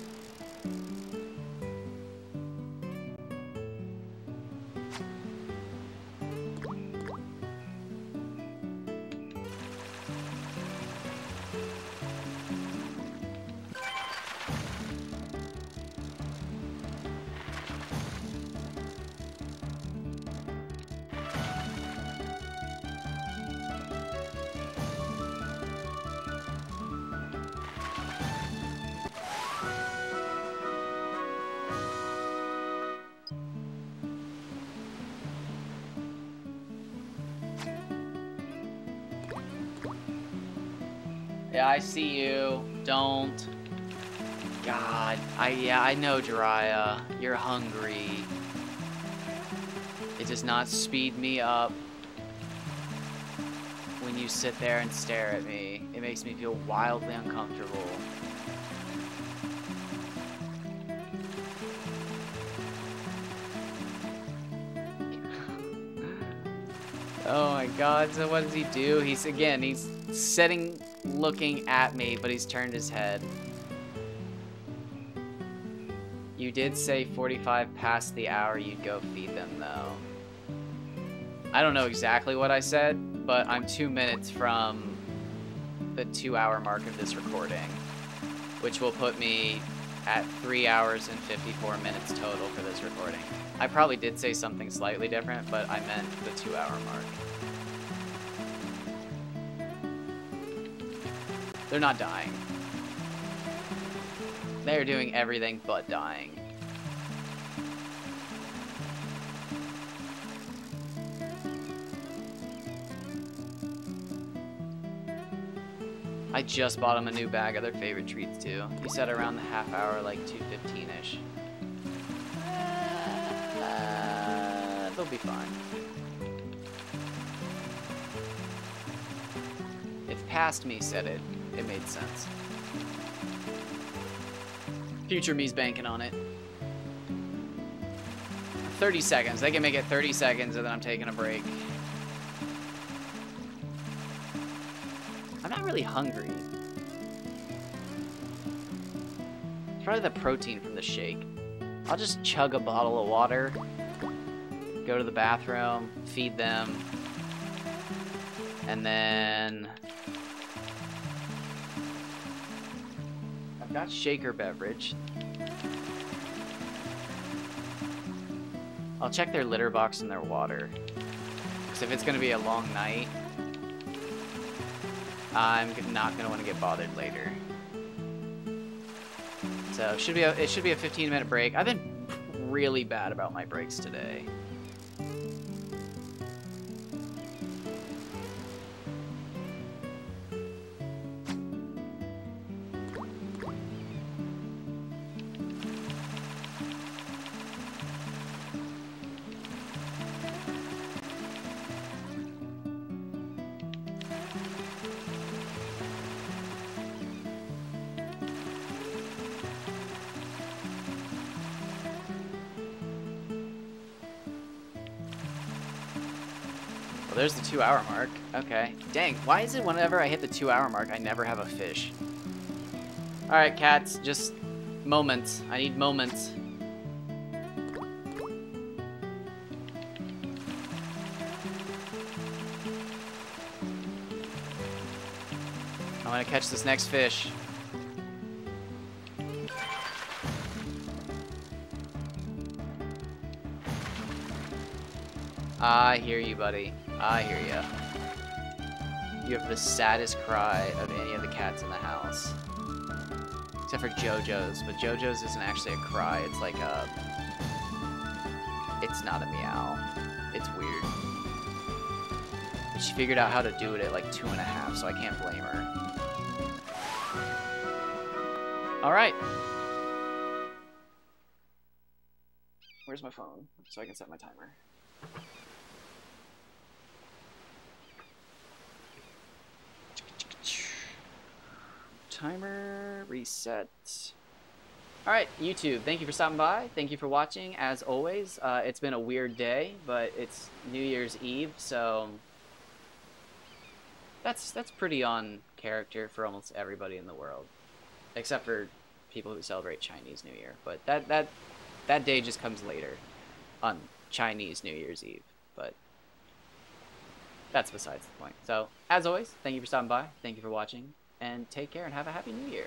Yeah, I see you. Don't. God. I know, Jiraiya. You're hungry. It does not speed me up when you sit there and stare at me. It makes me feel wildly uncomfortable. Oh my God, so what does he do? He's sitting looking at me, but he's turned his head. You did say 45 past the hour you'd go feed them, though. I don't know exactly what I said, but I'm 2 minutes from the 2-hour mark of this recording, which will put me at 3 hours and 54 minutes total for this recording. I probably did say something slightly different, but I meant the 2-hour mark. They're not dying. They're doing everything but dying. I just bought them a new bag of their favorite treats too. He said around the half hour, like 2:15-ish. They'll be fine. If past me said it, it made sense. Future me's banking on it. 30 seconds. They can make it 30 seconds and then I'm taking a break. I'm not really hungry. It's probably the protein from the shake. I'll just chug a bottle of water, go to the bathroom, feed them, and then I've got shaker beverage. I'll check their litter box and their water, because if it's going to be a long night, I'm not going to want to get bothered later. So it should be a 15-minute break. I've been really bad about my breaks today. Well, there's the 2-hour mark. Okay. Dang, why is it whenever I hit the 2-hour mark, I never have a fish? Alright, cats, just moments. I need moments. I'm gonna catch this next fish. I hear you, buddy. I hear ya. You have the saddest cry of any of the cats in the house. Except for JoJo's, but JoJo's isn't actually a cry, it's like a... It's not a meow. It's weird. She figured out how to do it at like 2.5, so I can't blame her. Alright. Where's my phone? So I can set my timer. Timer reset. Alright, YouTube, thank you for stopping by. Thank you for watching, as always. It's been a weird day, but it's New Year's Eve, so that's pretty on character for almost everybody in the world. Except for people who celebrate Chinese New Year. But that day just comes later on Chinese New Year's Eve. But that's besides the point. So, as always, thank you for stopping by. Thank you for watching. And take care and have a happy new year.